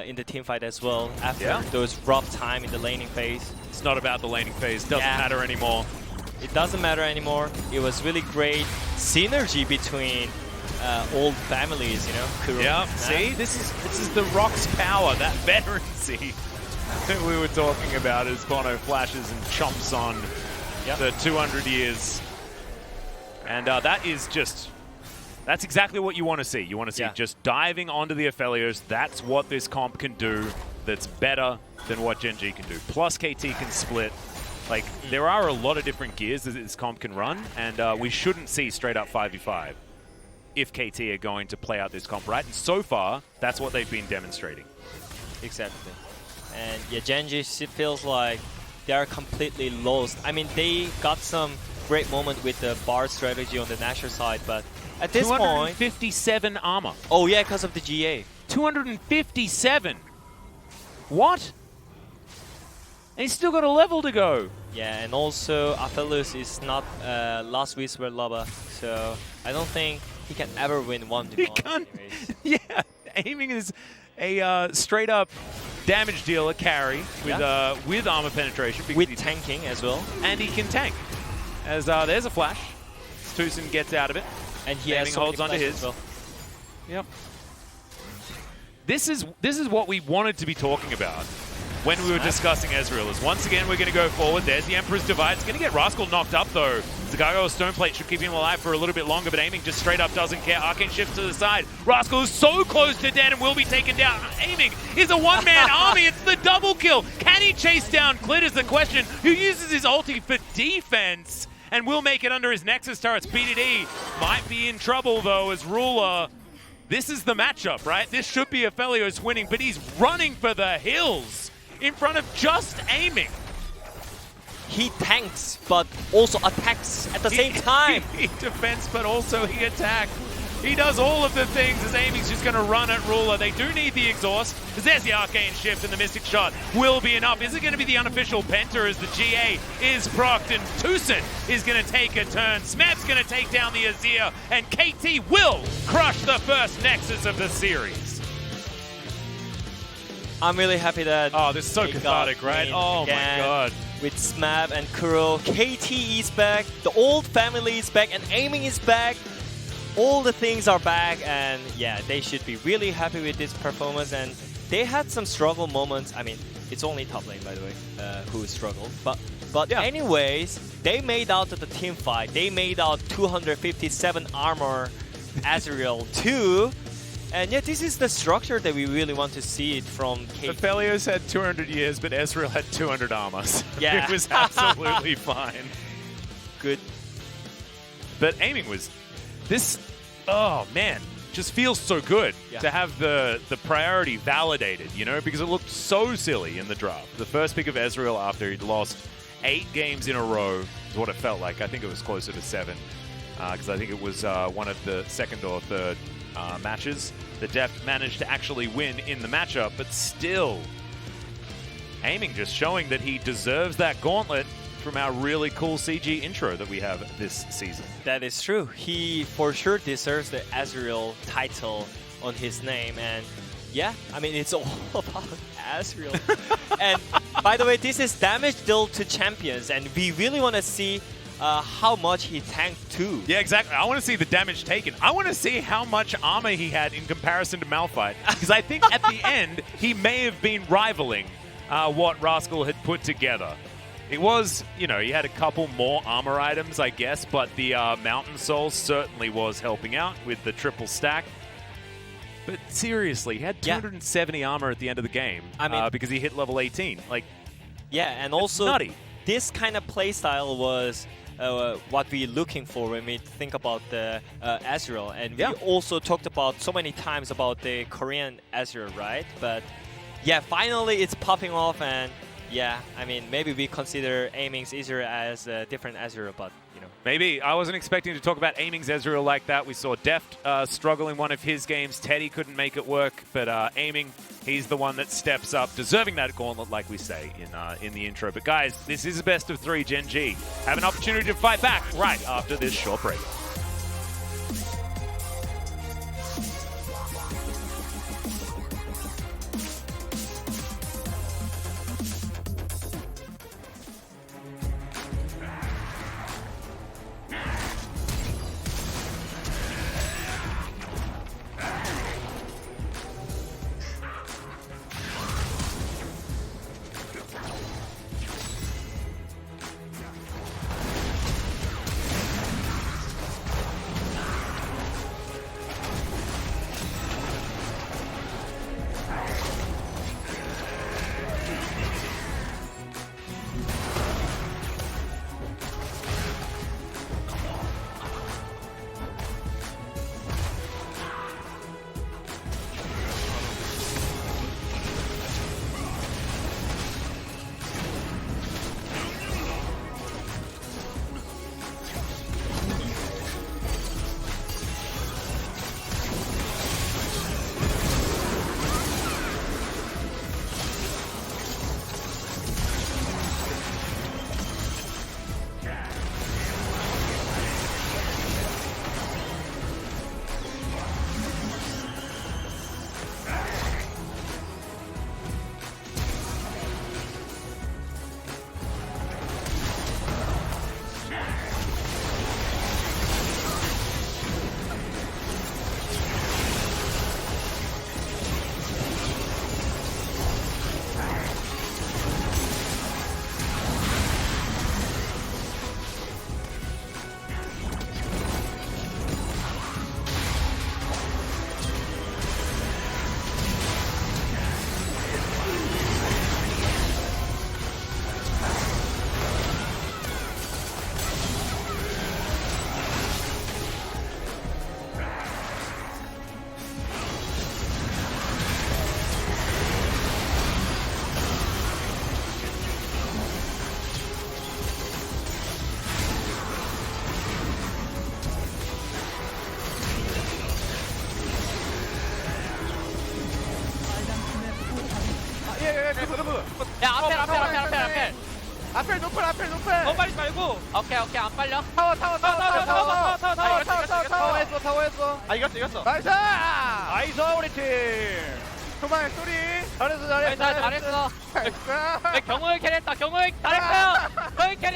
in the team fight as well after those rough time in the laning phase. It's not about the laning phase, doesn't matter anymore. It doesn't matter anymore. It was really great synergy between old families, you know. Kuro. Yeah, see, this is the Rock's power, that veterancy that we were talking about as Bono flashes and chomps on the 200 years. And that's exactly what you want to see. You want to see just diving onto the Aphelios. That's what this comp can do that's better than what Gen.G can do. Plus KT can split. Like, there are a lot of different gears that this comp can run, and we shouldn't see straight up 5v5 if KT are going to play out this comp right. And so far, that's what they've been demonstrating. Exactly. And yeah, Gen.G feels like they are completely lost. I mean, they got some great moment with the bar strategy on the Nashor side, but at this point... 257 armor. Oh yeah, because of the GA. 257! What? And he's still got a level to go. Yeah, and also Aphelios is not Last Whisper Lover, so I don't think he can ever win 1v1. He can't. Yeah, Aiming is a straight up damage dealer carry with armor penetration. With tanking as well. And he can tank. As there's a flash. Tucson gets out of it. And he holds onto his. Well. Yep. This is what we wanted to be talking about when we were discussing Ezreal. Is once again we're going to go forward. There's the Emperor's Divide. It's going to get Rascal knocked up though. Zagago's Stoneplate should keep him alive for a little bit longer, but Aiming just straight up doesn't care. Arcane shifts to the side. Rascal is so close to dead and will be taken down. Aiming is a one-man army. It's the double kill. Can he chase down Clit is the question, who uses his ulti for defense and will make it under his Nexus turrets. BDD might be in trouble though as Ruler. This is the matchup, right? This should be Aphelios winning, but he's running for the hills in front of just Aiming. he tanks but also attacks at the same time. He defends, but also he attacks. He does all of the things as Aiming's just going to run at Ruler. They do need the exhaust, because there's the Arcane Shift, and the Mystic Shot will be enough. Is it going to be the unofficial Penta as the GA is procced, and Tucson is going to take a turn. Smeb's going to take down the Azir, and KT will crush the first Nexus of the series. I'm really happy that oh, this is so cathartic, right? Oh my god. With Smeb and Kuro, KT is back, the old family is back, and Aiming is back. All the things are back, and yeah, they should be really happy with this performance. And they had some struggle moments. I mean, it's only top lane, by the way, who struggled. But yeah. Anyways, they made out the team fight. They made out 257 armor, Azrael 2. And yeah, this is the structure that we really want to see it from KT. Aphelios had 200 years, but Ezreal had 200 armors. Yeah. It was absolutely fine. Good. But Aiming was... This, oh man, just feels so good to have the priority validated, you know, because it looked so silly in the draft. The first pick of Ezreal after he'd lost 8 games in a row is what it felt like. I think it was closer to 7, because I think it was one of the second or third matches. The Deft managed to actually win in the matchup, but still, Aiming just showing that he deserves that gauntlet from our really cool CG intro that we have this season. That is true. He for sure deserves the Azrael title on his name, and yeah, I mean, it's all about Azrael. And by the way, this is damage dealt to champions, and we really want to see how much he tanked too. Yeah, exactly. I want to see the damage taken. I want to see how much armor he had in comparison to Malphite, because I think at the end, he may have been rivaling what Rascal had put together. It was, you know, he had a couple more armor items, I guess, but the Mountain Soul certainly was helping out with the triple stack. But seriously, he had 270 armor at the end of the game, I mean, because he hit level 18. Like, yeah, and also nutty. This kind of playstyle was what we're looking for when we think about the Azrael. And we also talked about so many times about the Korean Azrael, right? But yeah, finally it's popping off, and yeah, I mean, maybe we consider Aiming's Ezreal as a different Ezreal, but, you know. Maybe. I wasn't expecting to talk about Aiming's Ezreal like that. We saw Deft struggle in one of his games. Teddy couldn't make it work, but Aiming, he's the one that steps up, deserving that gauntlet, like we say in the intro. But guys, this is a best of 3 Gen.G. Have an opportunity to fight back right after this short break. 높여. 너무 빨리 말고. 오케이 안 빨려. 타워. 아 이겼어. 나이스. 나이스 우리 팀. 그만해 소리. 잘했어. 잘했어. 나이스. 경호의 캐리 했다. 경호의 잘했어요. 경호의 캐리.